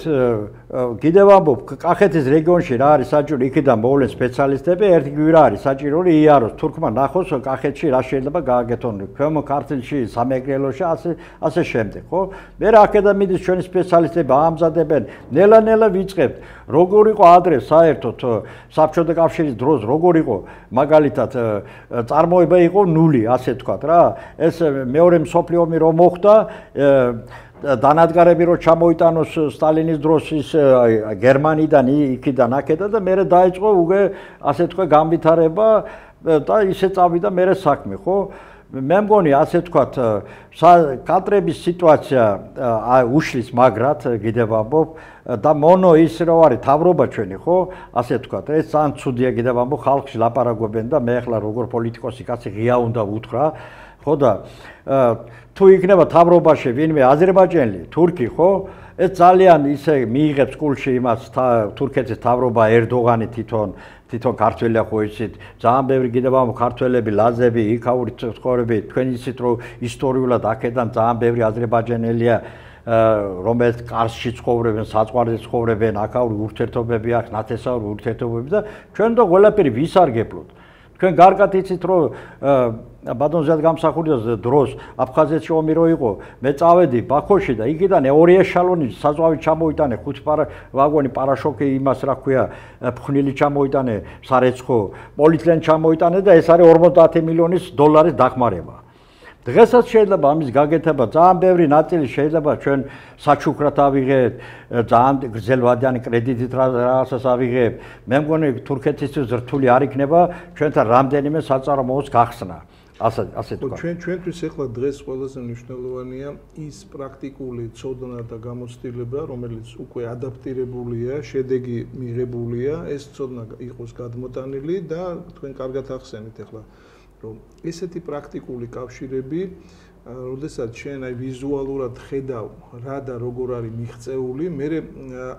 კიდევ ამბობ კახეთის რეგიონში რა არის საჭირო იქიდან მოვლენ სპეციალისტები ერთი გვირა არის საჭირო რომ იაროს თურქმა ნახოს კახეთში რა შეიძლება გააკეთონ ქვემო ქართლში სამეგრელოში ასე შემდეგ ხო მე რა აქედან მიდის ჩვენი სპეციალისტები ამზადებენ ნელა-ნელა ვიწყებთ როგორ იყო ადრე საერთოდ საბჭოთა კავშირის დროს როგორ იყო მაგალითად წარმოება იყო ნული ასე ვთქვათ რა ეს მეორე მსოფლიო ომი რომ მოხდა დანადგარები რო ჩამოიტანოს სტალინის დროს ის გერმანიიდან იქიდან აქედან და მერე დაიწყო უკვე ასე თქვა განვითარება და ისე წავიდა მერე საქმე ხო მე მგონი ასე თქვა კადრების სიტუაცია უშლის მაგრად კიდევ ამბობ და მონო ის რო არის თავრობა ჩვენი ხო ასე თქვა ეს ძალიან ცუდია კიდევ ამბობ ხალხში ლაპარაკობენ და მე ახლა როგორ პოლიტიკოსი კაცი ღია უნდა უთხრა ხო და თუ იქნება თავრობაში ვინმე აზერბაიჯანელი თურქი ხო ეს ძალიან ისე მიიღებს კულში იმას თურქეთის თავრობა ერდოღანი თვითონ ქართველია ხო იცით ძალიან ბევრი კიდევ ამ ქართველები ლაზები იქაური ცხოვრები თქვენ იცით რომ ისტორიულად აქედან ძალიან ბევრი აზერბაიჯანელია რომელიც კარსში ცხოვრობენ საწყარზე ცხოვრობენ აქაური ურთიერთობები აქვს ნათესაური ურთიერთობები და ჩვენ და ყველაფერი ვისარგებლოთ თქვენ კარგად იცით რომ ბატონზად გამსახურდას დროს აფხაზეთში ომი რო იყო მე წავედი ბაქოში და იქიდან ორი ეშალონი საზღვავი ჩამოიტანე 5 ვაგონი პარაშოკი იმას რა ქვია ფხვნილი ჩამოიტანე სარეცხო პოლიეთილენი ჩამოიტანე და ეს არის 50 მილიონის დოლარის დახმარება დღესაც შეიძლება ამის გაკეთება ძალიან ბევრი ნაწილი შეიძლება ჩვენ საჩუქრად ავიღეთ ძალიან გრძელვადიანი კრედიტით რაღაცას ავიღებ მე მგონი თურქეთისთვის რთული არ იქნება ჩვენთან რამდენიმე საწარმოოს გახსნა ასე თქვა ჩვენთვის ახლა დღეს ყველაზე მნიშვნელოვანია ის პრაქტიკული ცოდნა და გამოცდილება რომელიც უკვე ადაპტირებულია შედეგი მიღებულია ეს ცოდნა იყოს გადმოტანილი და თქვენ კარგად ახსენეთ ახლა რომ ესეთი პრაქტიკული კავშირები, როდესაც ჩვენ აი ვიზუალურად ხედავ რა და როგორ არის მიღწეული, მე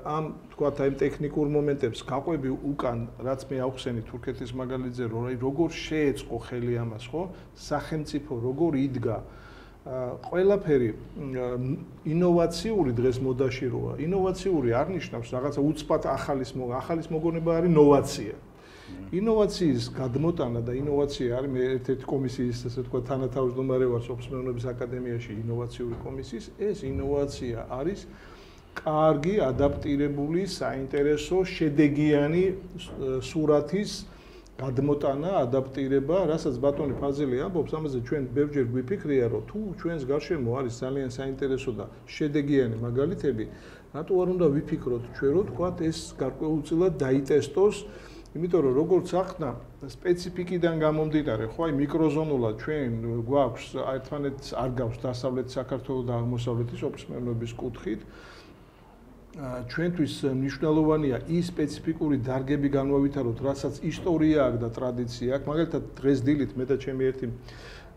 ამ თქვათ აი ტექნიკურ მომენტებს გაყვები უკან, რაც მე ავხსენი თურქეთის მაგალითზე, როგორ შეეწყო ხელი ამას, ხო? სახელმწიფო როგორ იდგა ყველაფერი ინოვაციური დღეს მოდაში როა. ინოვაციური არ ნიშნავს რაღაცა უცბად ახალის მოგონება არის ნოვაცია. ინოვაციის გადმოტანა და ინოვაცია არის მე ერთ-ერთი კომისიის ასე თქვა თანათავმჯდომარე ვარ სოფსმეურნეობის აკადემიაში ინოვაციური კომისიის ეს ინოვაცია არის კარგი ადაპტირებული საინტერესო შედეგიანი სურათის გადმოტანა, ადაპტირება, რასაც ბატონი ფაზილი ამბობს, ამაზე ჩვენ ბევრჯერ გვიფიქრია, რომ თუ ჩვენს გარშემო არის ძალიან საინტერესო და შედეგიანი მაგალითები, რატო არ უნდა ვიფიქროთ ჩვენ, რომ თქვათ ეს გარკვეულწილად დაიტესტოს, იმიტომ რომ როგორც ახსნა, სპეციფიკიდან გამომდინარე, ხო აი მიკროზონულად ჩვენ გვაქვს ერთმანეთს არ გავს დასავლეთ საქართველოს და აღმოსავლეთის ოფისმეურნეობის კუთხით. ჩვენთვის მნიშვნელოვანია ის სპეციფიკური დარგები განვავითაროთ, რასაც ისტორია აქვს და ტრადიცია აქვს. მაგალითად, დღეს დილით მე და ჩემი ერთი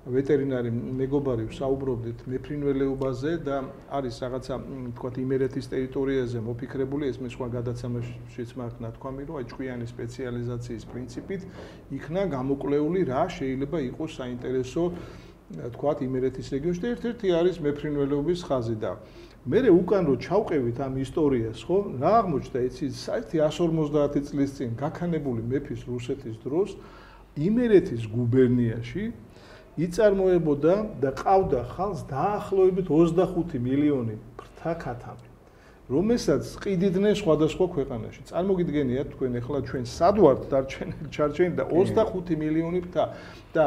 ვეტერინარი მეგობარი ვსაუბრობდით მეფრინველეობაზე და არის რაღაცა, თქვათ, იმერეთის ტერიტორიაზე მოფიქრებული, ეს მე სხვა გადაცემაშიც მაქვს ნათქვამი, რომ აი ჭკვიანი სპეციალიზაციის პრინციპით იქნა გამოკვლეული რა შეიძლება იყოს საინტერესო, თქვათ, იმერეთის რეგიონში და ერთ-ერთი არის მეფრინველეობის ხაზი და მე უკან რო ჩავყევით ამ ისტორიას, ხო, რა აღმოჩნდა იცით, საერთი 150 წლის წინ გაქანებული მეფის რუსეთის დროს იმერეთის გუბერნიაში იწარმოებოდა და ყავდა ხალხს დაახლოებით 25 მილიონი ფრთაქათამი, რომელსაც ყიდიდნენ სხვადასხვა ქვეყანაში. წარმოგიდგენიათ თქვენ ახლა ჩვენ სად ვართ ჩარჩენილი და 25 მილიონი ფრთა და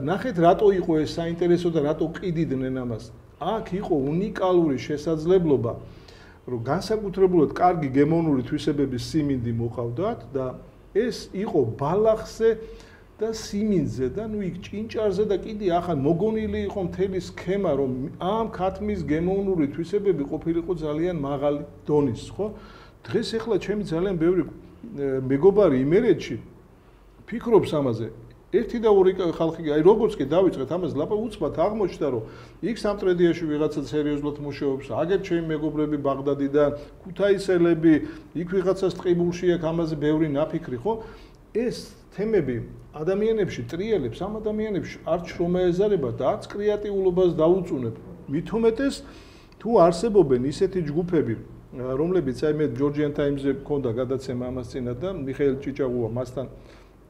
ნახეთ რატო იყო ეს საინტერესო და რატო ყიდიდნენ ამას. აქ იყო უნიკალური შესაძლებლობა, რომ განსაკუთრებულად კარგი გემოვნური თვისებების სიმინდი მოყავდათ და ეს იყო ბალახზე და სიმინძე და ნუ იქ ჭინჭარზე და კიდე ახლა მოგონილი იყო მთელი სქემა, რომ ამ ქათმის გემოვნური თვისებები ყოფილიყო ძალიან მაღალი დონის, ხო? დღეს ახლა ჩემი ძალიან ბევრი მეგობარი იმერეთში ფიქრობს ამაზე. ერთი და ორი ხალხი, აი როგორც კი დავიწყეთ ამას ლაპარაკ, უცბად აღმოჩნდა, რომ იქ სამტრედიაში ვიღაცა სერიოზულად მუშაობს, აგერ ჩემი მეგობრები ბაღდადიდან, ქუთაისელები, იქ ვიღაცას ტყიბულში აქვს ამაზე ბევრი ნაფიქრი, ხო? ეს თემები ადამიანებში ტრიელებს, ამ ადამიანებში არც შრომა ეზარება და არც კრეატიულობას დაუწუნებ. მით უმეტეს თუ არსებობენ ისეთი ჯგუფები, რომლებიც აი მე ჯორჯიან ტაიმზე მქონდა გადაცემა ამას წინა და მიხეილ ჭიჭაღუა მასთან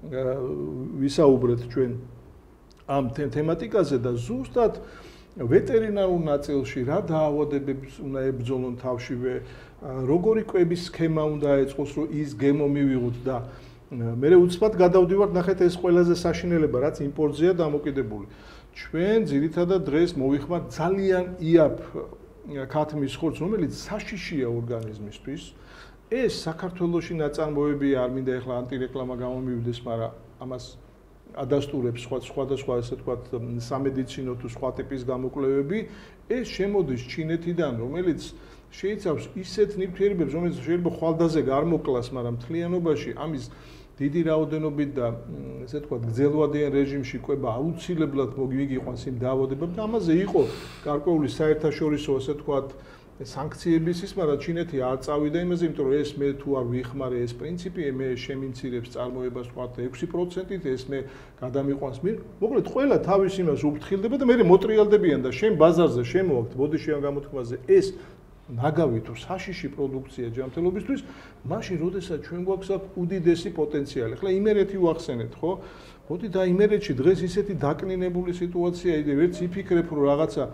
ვისაუბრეთ ჩვენ ამ თემატიკაზე და ზუსტად ვეტერინარულ ნაწილში რა დაავადებებს უნდა ებრძოლონ თავშივე, როგორი კვების სქემა უნდა ეწყოს, რომ ის გემო მივიღოთ და მე უცბად გადავდივართ, ნახეთ ეს ყველაზე საშინელება, რაც იმპორტზეა დამოკიდებული. ჩვენ ძირითადად დღეს მოვიხმართ ძალიან იაფ ქათმის ხორცს, რომელიც საშიშია ორგანიზმისთვის. ეს საქართველოში ნაწარმოებები არ მინდა ახლა ანტირეკლამა გამომივიდეს, მაგრამ ამას ადასტურებს სხვადასხვა ასე თქვა სამედიცინო თუ სხვა ტიპის გამოკვლევები, ეს შემოდის ჩინეთიდან, რომელიც შეიცავს ისეთ ნივთიერებებს, რომელიც შეიძლება ხვალდაზე გარმოკლას, მაგრამ მთლიანობაში ამის დიდი რაოდენობით და ასე თქვა გრძელვადიან რეჟიმში კვება აუცილებლად მოგიყვანს იმ დაავადებებს და ამაზე იყო გარკვეული საერთაშორისო ასე თქვა სანქციების ის, მაგრამ ჩინეთი არ წავიდა იმაზე, იმიტომ რომ ეს მე თუ არ ვიხმარე ეს პრინციპი, მე შემიმცირებს წარმოებას თქვა 6%-ით, ეს მე გადამიყვანს მირ. მოკლედ ყველა თავის იმას უფრთხილდება და მე მოტრიალდებიან და შენ ბაზარზე შემოაქვთ ბოდიში ამ გამოთქმაზე ეს ნაგავი თუ საშიში პროდუქცია ჯანმრთელობისთვის, მაშინ როდესაც ჩვენ გვაქვს აქ უდიდესი პოტენციალი. ახლა იმერეთი ვახსენეთ, ხო? მოდი და იმერეთში დღეს ისეთი დაკნინებული სიტუაცია იდე ვერც იფიქრებ რომ რაღაცა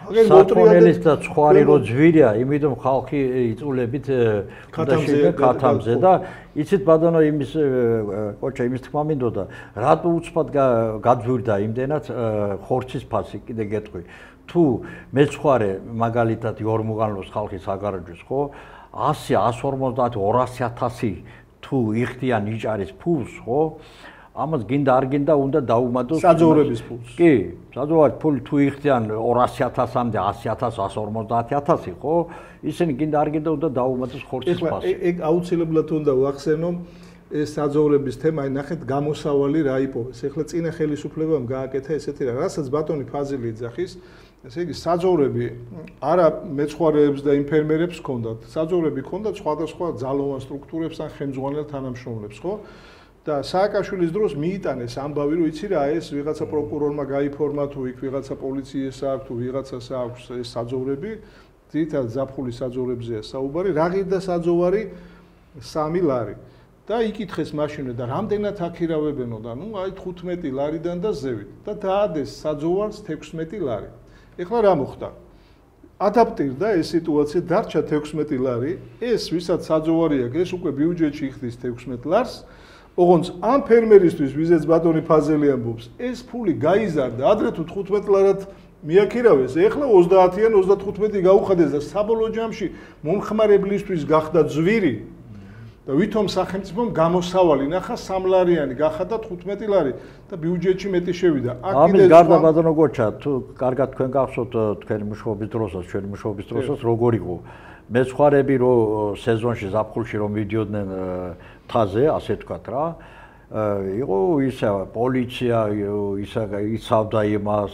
საკონელის და ცხვარი რო ძვირია, იმიტომ ხალხი იწულებით ქათამზე და იცით ბატონო იმის კოჩა იმის თქმა მინდოდა, რატო უცბად გაძვირდა იმდენად ხორცის ფასი, კიდე გეტყვი. თუ მეცხვარე მაგალითად იორმუღანლოს ხალხის აგარაჯოს, ხო? 100, 150, 200.000 თუ იხდიან იჭარის ფულს, ხო? ამას გინდა არ გინდა უნდა დაუმატოს საძოვრების ფულს. კი, საძოვრის ფული თუ იხდიან 200.000-მდე, 100.000, 150.000, ხო? ისინი გინდა არ გინდა უნდა დაუმატოს ხორცის ფასი. ეგ აუცილებლად უნდა ვახსენო ეს საძოვრების თემა, აი ნახეთ გამოსავალი რა იპოვეს. ეხლა წინა ხელისუფლებამ გააკეთა ესეთი რა, რასაც ბატონი ფაზილი ეძახის, ესე იგი საძოვრები არა მეცხვარეებს და იმ ფერმერებს ჰქონდათ. საძოვრები ჰქონდათ სხვადასხვა ძალოვან სტრუქტურებს ან ხელმძღვანელ თანამშრომლებს, ხო? და სააკაშვილის დროს მიიტანეს ამბავი, რომ იცი რა, ეს ვიღაცა პროკურორმა გაიფორმა თუ იქ ვიღაცა პოლიციას აქვს თუ ვიღაცას აქვს ეს საძოვრები, ძირითადად ზაფხულის საძოვრებზეა საუბარი, რა ღირდა საძოვარი 3 ლარი. და იკითხეს მაშინვე და რამდენად აქირავებენო და ნუ აი 15 ლარიდან და ზევით და დაადეს საძოვარს 16 ლარი. ეხლა რა მოხდა? ადაპტირდა ეს სიტუაცია, დარჩა 16 ლარი, ეს ვისაც საძოვარი აქვს, ეს უკვე ბიუჯეტში იხდის 16 ლარს, ოღონდ ამ ფერმერისთვის, ვიზეც ბატონი ფაზელი ამბობს, ეს ფული გაიზარდა, ადრე თუ 15 ლარად მიაქირავეს, ეხლა 30-იან 35 გაუხადეს და საბოლოო ჯამში მომხმარებლისთვის გახდა ძვირი და ვითომ სახელმწიფომ გამოსავალი ნახა 3 ლარიანი გახადა 15 ლარი და ბიუჯეტში მეტი შევიდა. ამის გარდა ბატონო გოჩა, თუ კარგად თქვენ გახსოვთ თქვენი მუშაობის დროსაც, ჩვენი მუშაობის დროსაც როგორ იყო მეცხვარები რო სეზონში ზაფხულში რომ მიდიოდნენ მთაზე, ასე ვთქვათ რა, იყო ისა პოლიცია იცავდა იმას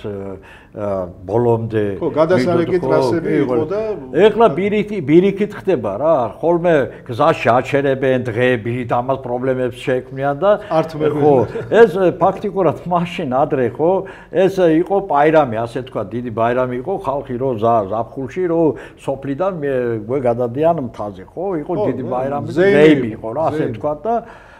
ბოლომდე. ხო, გადასარეკი ტრასები იყო და ეხლა ბირიქით ხდება რა, ხოლმე გზაში აჩერებენ დღეები და ამას პრობლემებს შეექმნიან და ხო, ეს ფაქტიკურად მაშინ ადრე ხო, ეს იყო ბაირამი, ასე ვთქვათ, დიდი ბაირამი იყო ხალხი რო ზაფხულში რო სოფლიდან გადადიან მთაზე, ხო, იყო დიდი ბაირამი, ზეიმი იყო რა, ასე ვთქვათ და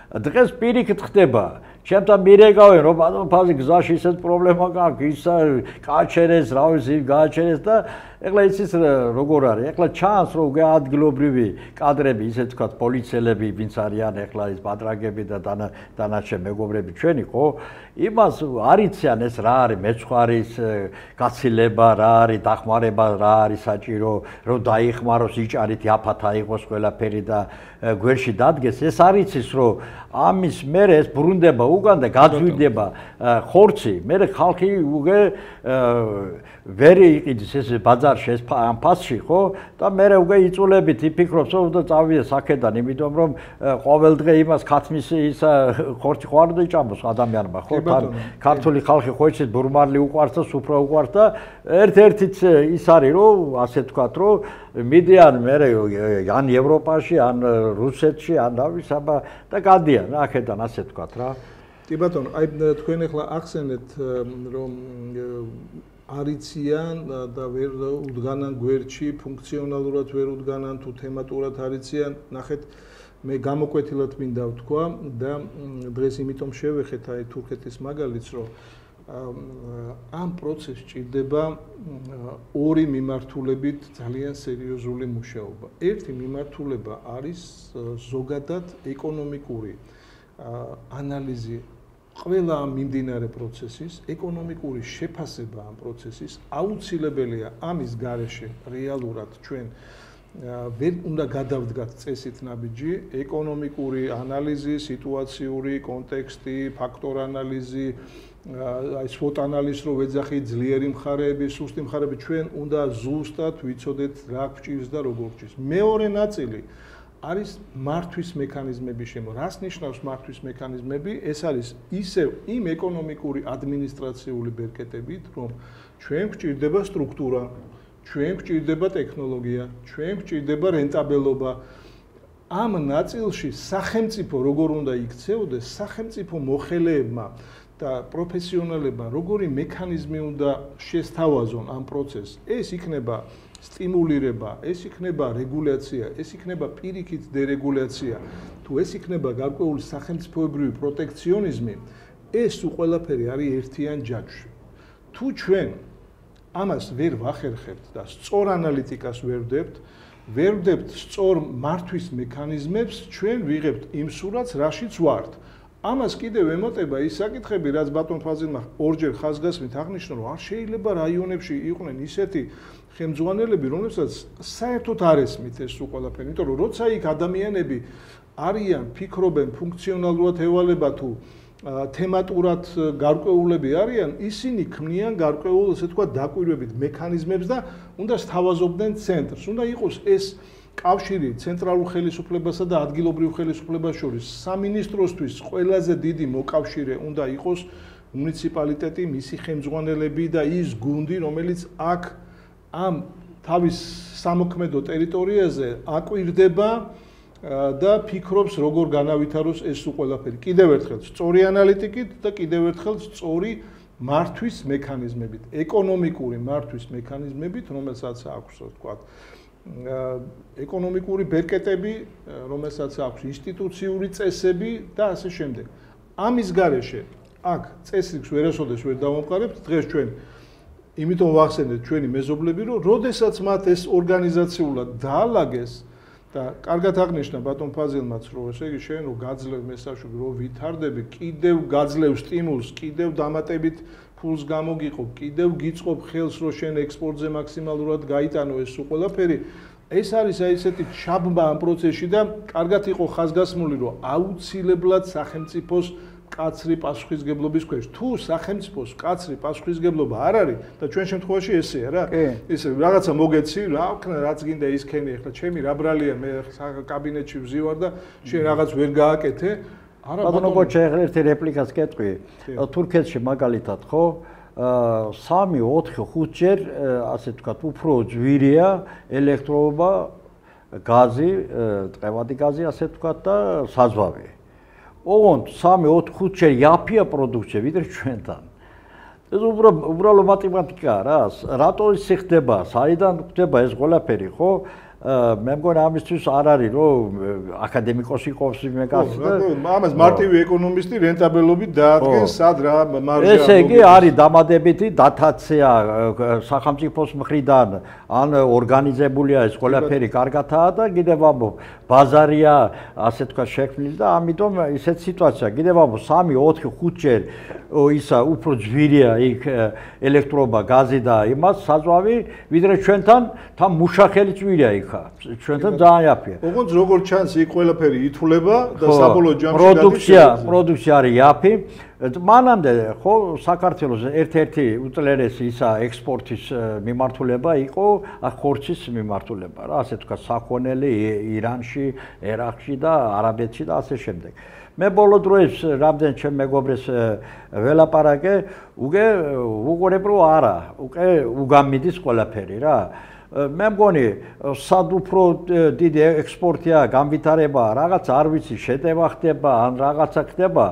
დღეს პირიქით ხდება. ჩემთან მირეკავენ რომ ბატონ ფაზი გზაში ისეთ პრობლემა გაქვს, ისა გააჩერეს, რა ვიცი, გააჩერეს და ეხლა იცის როგორ არის? ეხლა ჩანს რომ ადგილობრივი კადრები, ისე ვთქვათ, პოლიციელები, ვინც არიან ეხლა ის ბატრაგები და დანარჩენ მეგობრები ჩვენი, ხო? იმას არიციან ეს რა არის მეცხვარის გაცილება, რა არის დახმარება, რა არის საჭირო, რომ დაიხმაროს იჭარით, აფათ აიღოს ყველაფერი და გვერდში დადგეს. ეს არიცის რომ ამის მერე ეს ბრუნდება უკან და გაძვირდება ხორცი, მერე ხალხი უგე ვერ იყიდის ეს ბაზარში ეს ამ ფასში, ხო? და მერე უკვე იწულებით იფიქრობს რომ და წავიდე საქედან, იმიტომ რომ ყოველ დღე იმას ქათმის ისა ხორცი ხوار და იჭამოს ადამიანმა, ხო? ქართული ხალხი ხო იცით ბურმარლი უყვარს და სუფრა უყვარს და ერთ-ერთიც ის არის რომ ასე ვთქვათ რომ მიდიან მერე ან ევროპაში, ან რუსეთში, ან რა ვიცი აბა და გადიან აქედან ასე ვთქვათ რა. კი ბატონო, აი თქვენ ახლა ახსენეთ რომ არიციან და ვერ უდგანან გვერდში, ფუნქციონალურად ვერ უდგანან თუ თემატურად არიციან, ნახეთ მე გამოკვეთილად მინდა ვთქვა და დღეს იმიტომ შევეხეთ აი თურქეთის მაგალითს, რომ ამ პროცესს ჭირდება ორი მიმართულებით ძალიან სერიოზული მუშაობა. ერთი მიმართულება არის ზოგადად ეკონომიკური ანალიზი ყველა ამ მიმდინარე პროცესის, ეკონომიკური შეფასება ამ პროცესის, აუცილებელია ამის გარეშე რეალურად ჩვენ ვერ უნდა გადავდგათ წესით ნაბიჯი, ეკონომიკური ანალიზი, სიტუაციური კონტექსტი, ფაქტორ ანალიზი, აი SWOT ანალიზი რო ვეძახი ძლიერი მხარეები, სუსტი მხარეები, ჩვენ უნდა ზუსტად ვიცოდეთ რა გვჭირს და როგორ გვჭირს. მეორე ნაწილი არის მართვის მექანიზმები შემო. რას ნიშნავს მართვის მექანიზმები? ეს არის ისევ იმ ეკონომიკური ადმინისტრაციული ბერკეტებით, რომ ჩვენ გვჭირდება სტრუქტურა, ჩვენ გვჭირდება ტექნოლოგია, ჩვენ გვჭირდება რენტაბელობა. ამ ნაწილში სახელმწიფო როგორ უნდა იქცეოდეს, სახელმწიფო მოხელეებმა და პროფესიონალებმა როგორი მექანიზმი უნდა შესთავაზონ ამ პროცესს. ეს იქნება სტიმულირება, ეს იქნება რეგულაცია, ეს იქნება პირიქით დერეგულაცია, თუ ეს იქნება გარკვეული სახელმწიფოებრივი პროტექციონიზმი, ეს ყველაფერი არის ერთიან ჯაჭვში. თუ ჩვენ ამას ვერ ვახერხებთ და სწორ ანალიტიკას ვერ ვდებთ სწორ მართვის მექანიზმებს, ჩვენ ვიღებთ იმ სურათს, რაშიც ვართ. ამას კიდევ ემოტება ის საკითხები, რაც ბატონ ფაზილმა ორჯერ ხაზგასმით აღნიშნა, რომ არ შეიძლება რაიონებში იყვნენ ისეთი ხელმძღვანელები, რომლებსაც საერთოდ არ ესმით ეს ყველაფერი, იმიტომ რომ როცა იქ ადამიანები არიან, ფიქრობენ, ფუნქციონალურად ევალება თუ თემატურად გარკვეულები არიან, ისინი ქმნიან გარკვეულ, ასე ვთქვათ, დაკვირვებით მექანიზმებს და უნდა სთავაზობდნენ ცენტრს. უნდა იყოს ეს კავშირი ცენტრალურ ხელისუფლებასა და ადგილობრივ ხელისუფლებას შორის. სამინისტროსთვის ყველაზე დიდი მოკავშირე უნდა იყოს მუნიციპალიტეტი, მისი ხელმძღვანელები და ის გუნდი, რომელიც აქ ამ თავის სამოქმედო ტერიტორიაზე აკვირდება და ფიქრობს როგორ განავითაროს ეს ყველაფერი. კიდევ ერთხელ სწორი ანალიტიკით და კიდევ ერთხელ სწორი მართვის მექანიზმებით, ეკონომიკური მართვის მექანიზმებით, რომელსაც აქვს, ვთქვათ, ეკონომიკური ბერკეტები, რომელსაც აქვს ინსტიტუციური წესები და ასე შემდეგ. ამის გარეშე აქ წესრიგს ვერასოდეს ვერ დავამყარებთ. დღეს ჩვენ იმიტომ ვახსენეთ ჩვენი მეზობლები, რომ როდესაც მათ ეს ორგანიზაციულად დაალაგეს და კარგად აღნიშნა ბატონ ფაზილმაც, რომ ესე იგი შენ რო გაძლევ მესაშვი რო ვითარდები, კიდევ გაძლევ სტიმულს, კიდევ დამატებით ფულს გამოგიყობ, კიდევ გიწყობ ხელს, რომ შენ ექსპორტზე მაქსიმალურად გაიტანო ეს ყველაფერი. ეს არის აი ესეთი ჩაბმა ამ პროცესში და კარგად იყო ხაზგასმული, რომ აუცილებლად სახელმწიფოს კაცრი პასუხისგებლობის ქვეშ. თუ სახელმწიფოს კაცრი პასუხისგებლობა არ არის და ჩვენ შემთხვევაში ესეა რა. ისე რაღაცა მოგეცი, რა ვქნა, რაც გინდა ის ქენი, ახლა ჩემი რა ბრალია, მე კაბინეტში ვზივარ და შენ რაღაც ვერ გააკეთე. არა ბატონო გოჩა, ახლა ერთი რეპლიკას კეთყვი. თურქეთში მაგალითად ხო 3, 4, 5 ჯერ ასე ვთქვათ, უფრო ძვირია ელექტროობა, გაზი, ტყევადი გაზი ასე ვთქვათ და საზღვავი. ოღონდ 3, 4, 5 ჯერ იაფია პროდუქცია ვიდრე ჩვენთან. ეს უბრალო მათემატიკაა რა. რატო ისე ხდება? საიდან ხდება ეს ყველაფერი, ხო? მე მგონი ამისთვის არ არის რომ აკადემიკოსი ყავს მე კაცი და ამას მარტივი ეკონომისტი რენტაბელობით დაადგენს სად რა მარჟა. ესე იგი არის დამადებითი დატაცია სახელმწიფოს მხრიდან ან ორგანიზებულია ეს ყველაფერი კარგათაა და კიდევ ამბობ ბაზარია ასე თქვა შექმნილი და ამიტომ ისეთ სიტუაცია კიდევ ამბობ 3, 4, 5 ჯერ ისა უფრო ძვირია იქ ელექტროობა, გაზი და იმას საზღვავი ვიდრე ჩვენთან თან მუშახელი ძვირია იქ. ჩვენთან ძალიან იაფია. ოღონდ როგორც ჩანს იქ ყველაფერი ითვლება და საბოლოო ჯამში პროდუქცია არის იაფი. მანამდე ხო საქართველოს ერთ-ერთი უძლიერესი ისა ექსპორტის მიმართულება იყო ხორცის მიმართულება რა, ასე თქვა საქონელი ირანში, ერაყში და არაბეთში და ასე შემდეგ. მე ბოლო დროის რამდენ ჩემ მეგობრებს ველაპარაკე, უკვე უყურებ რომ არა, უკვე უგამიდის ყველაფერი რა. მე მგონი სად უფრო დიდი ექსპორტია, განვითარება, რაღაც არ ვიცი, შეტევა ხდება ან რაღაცა ხდება,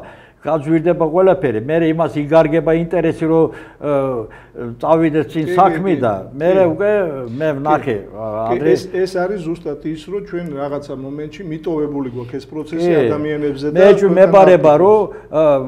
გაძვირდება ყველაფერი. მე იმას იგარგება ინტერესი რომ წავიდეს წინ საქმე და მე უკვე მე ვნახე ეს არის ზუსტად ის რომ ჩვენ რაღაცა მომენტში მიტოვებული გვაქვს ეს პროცესი ადამიანებზე და მე მებარება რომ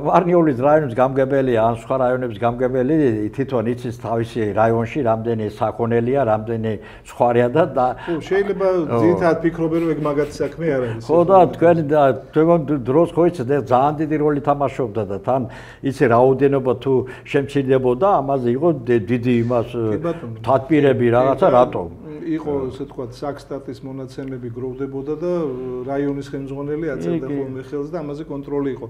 ვარნიოლის რაიონის გამგებელია ან სხვა რაიონების გამგებელი თვითონ იცის თავისი რაიონში რამდენი საქონელია, რამდენი სხვარია და შეიძლება ძირითადად ფიქრობენ რომ ეგ მაგათი საქმე არ არის. ხო და თქვენ დროს ხო იცით ძალიან დიდი როლი თამაშობდა და თან იცი რაოდენობა თუ შემცირდებოდა ამაზე იყო დიდი იმას თათბირები რაღაცა რატო იყო ესე ვთქვათ საქსტატის მონაცემები გროვდებოდა და რაიონის ხელმძღვანელი აწერდა ხოლმე ხელს და ამაზე კონტროლი იყო.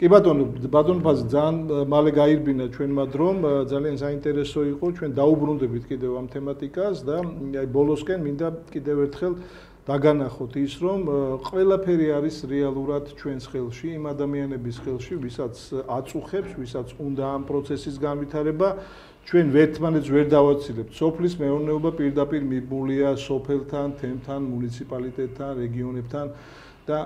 კი ბატონო ფაზი ძალიან მალე გაირბინა ჩვენმა დრომ, ძალიან საინტერესო იყო, ჩვენ დაუბრუნდებით კიდევ ამ თემატიკას და აი ბოლოსკენ მინდა კიდევ ერთხელ დაგანახოთ ის რომ ყველაფერი არის რეალურად ჩვენს ხელში, იმ ადამიანების ხელში, ვისაც აწუხებს, ვისაც უნდა ამ პროცესის განვითარება, ჩვენ ერთმანეთს ვერ დავაცილებთ. სოფლის მეურნეობა პირდაპირ მიბმულია სოფელთან, თემთან, მუნიციპალიტეტთან, რეგიონებთან და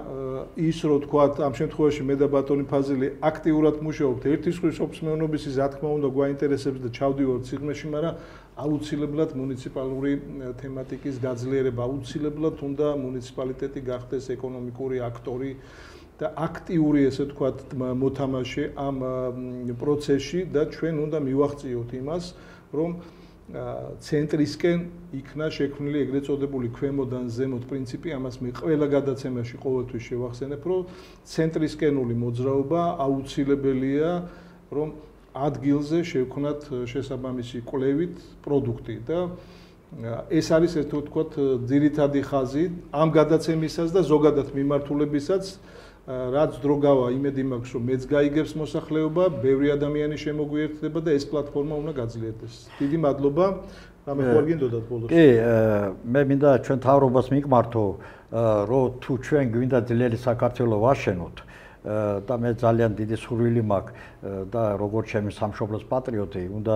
ის რო თქვათ ამ შემთხვევაში მე და ბატონი ფაზილი აქტიურად მუშაობთ ერთის ხრის სოფლის მეურნეობის ის რა თქმა უნდა გვაინტერესებს და ჩავდივართ სიღრმეში, მაგრამ აუცილებლად მუნიციპალური თემატიკის გაძლიერება, აუცილებლად უნდა მუნიციპალიტეტი გახდეს ეკონომიკური აქტორი და აქტიური ესე ვთქვათ მოთამაშე ამ პროცესში და ჩვენ უნდა მივახციოთ იმას, რომ ცენტრისკენ იქნა შექმნილი ეგრეთ წოდებული ქვემოდან ზემოთ პრინციპი, ამას მე ყველა გადაცემაში ყოველთვის შევახსენებ, რომ ცენტრისკენული მოძრაობა აუცილებელია, რომ ადგილზე შევქნათ შესაბამისი კვლევით პროდუქტი და ეს არის ერთ ვთქვათ ძირითადი ხაზი ამ გადაცემისას და ზოგადად მიმართულებისაც რაც დრო გავა იმედი მაქვს რომ მეც გაიგებს მოსახლეობა, ბევრი ადამიანი შემოგვიერთდება და ეს პლატფორმა უნდა გაძლიერდეს. დიდი მადლობა. რამე ხო არ გინდოდათ ბოლოს? კი, მე მინდა ჩვენ თავრობას მიკმართო, რომ თუ ჩვენ გვინდა ძლიერი საქართველო ვაშენოთ და მე ძალიან დიდი სურვილი მაქვს და როგორც ჩემი სამშობლოს პატრიოტი, უნდა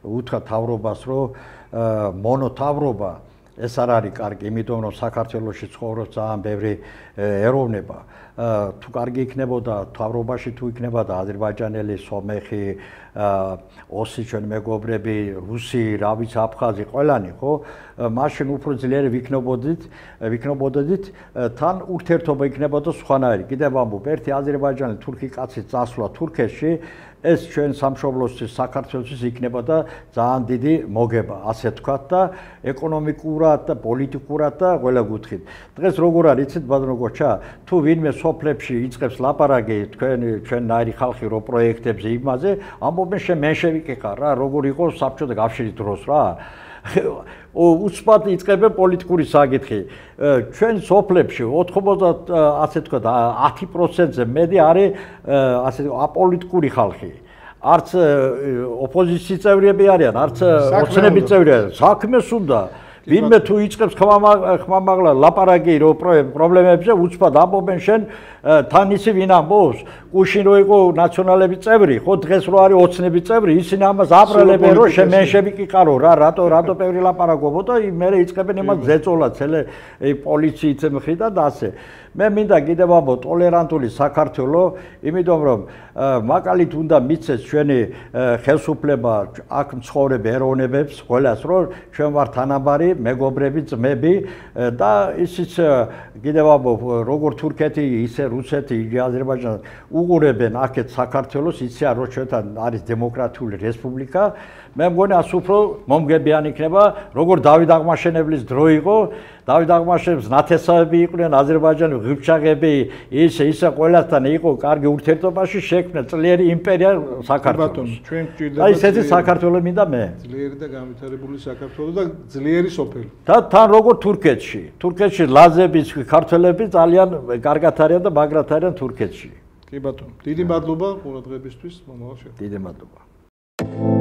უთხრა თავრობას, რომ მონოთავრობა ეს არ არის კარგი, იმიტომ რომ საქართველოში ცხოვრობს ძალიან ბევრი ეროვნება. თუ კარგი იქნებოდა თავრობაში თუ იქნებოდა აზერბაიჯანელი, სომეხი, ოსი ჩვენ მეგობრები, რუსი, რა ვიცი, აფხაზი, ყველანი, ხო? მაშინ უფრო ძლიერი ვიქნებოდით, თან ურთიერთობა იქნებოდა სხვანაირი. კიდევ ამბობ, ერთი აზერბაიჯანელი თურქი კაცი წასვლა თურქეთში ეს ჩვენ სამშობლოსთვის საქართველოსთვის იქნებოდა ძალიან დიდი მოგება, ასე ვთქვათ და ეკონომიკურად და პოლიტიკურად და ყველა კუთხით. დღეს როგორ არის, იცით ბატონო გოჩა, თუ ვინმე სოფლებში იწყებს ლაპარაკი ჩვენნაირი ხალხი რო პროექტებზე იმაზე, ამბობენ შენ მენშევიკი ხარ რა, როგორ იყო საბჭოთა კავშირის დროს რა. უცბად იწყებენ პოლიტიკური საკითხი. ჩვენ სოფლებში 90 ასე ვთქვათ 10%-ზე მეტი არის ასე აპოლიტიკური ხალხი. არც ოპოზიციის წევრები არიან, არც ოცნების წევრები არიან. საქმეს უნდა ვინმე თუ იწყებს ხმამაღლა ლაპარაკი რო პრობლემებზე უცბად ამბობენ შენ თან ისი ვინ ამბობს კუშინ რო იყო ნაციონალების წევრი ხო დღეს რო არის ოცნების წევრი ისინი ამას აბრალებენ რომ შენ მენშევიკი ყარო რა რატო ბევრი ლაპარაკობო და მე იწყებენ იმას ზეწოლად პოლიციის მხრიდან და ასე მე მინდა კიდევ ამბო ტოლერანტული საქართველო იმიტომ რომ მაკალით უნდა მიცეს ჩვენი ხელისუფლება აქ მცხოვრებ ეროვნებებს ყველას რომ ჩვენ ვართ თანაბარი მეგობრები ძმები და ისიც კიდევ ამბო როგორ თურქეთი ისე რუსეთი აზერბაიჯანი უყურებენ აქეთ საქართველოს იციან რომ ჩვენთან არის დემოკრატიული რესპუბლიკა მე მგონი ას უფრო მომგებიანი იქნება როგორ დავით აღმაშენებლის დრო იყო დავით აღმაშენებს ნათესავები იყვნენ აზერბაიჯანი ღირსშესანიშნავები ისე ყველასთან იყო კარგი ურთიერთობაში შექმნა ძლიერი იმპერია საქართველოს ჩვენ გვჭირდება აი ესეთი საქართველო მინდა მე ძლიერი და განვითარებული საქართველო და ძლიერი სოფელი და თან როგორ თურქეთში ლაზების ქართველები ძალიან კარგად არიან და მაგრად არიან თურქეთში კი ბატონო დიდი მადლობა ყურადღებისთვის მომავალ შეხვედრაზე დიდი მადლობა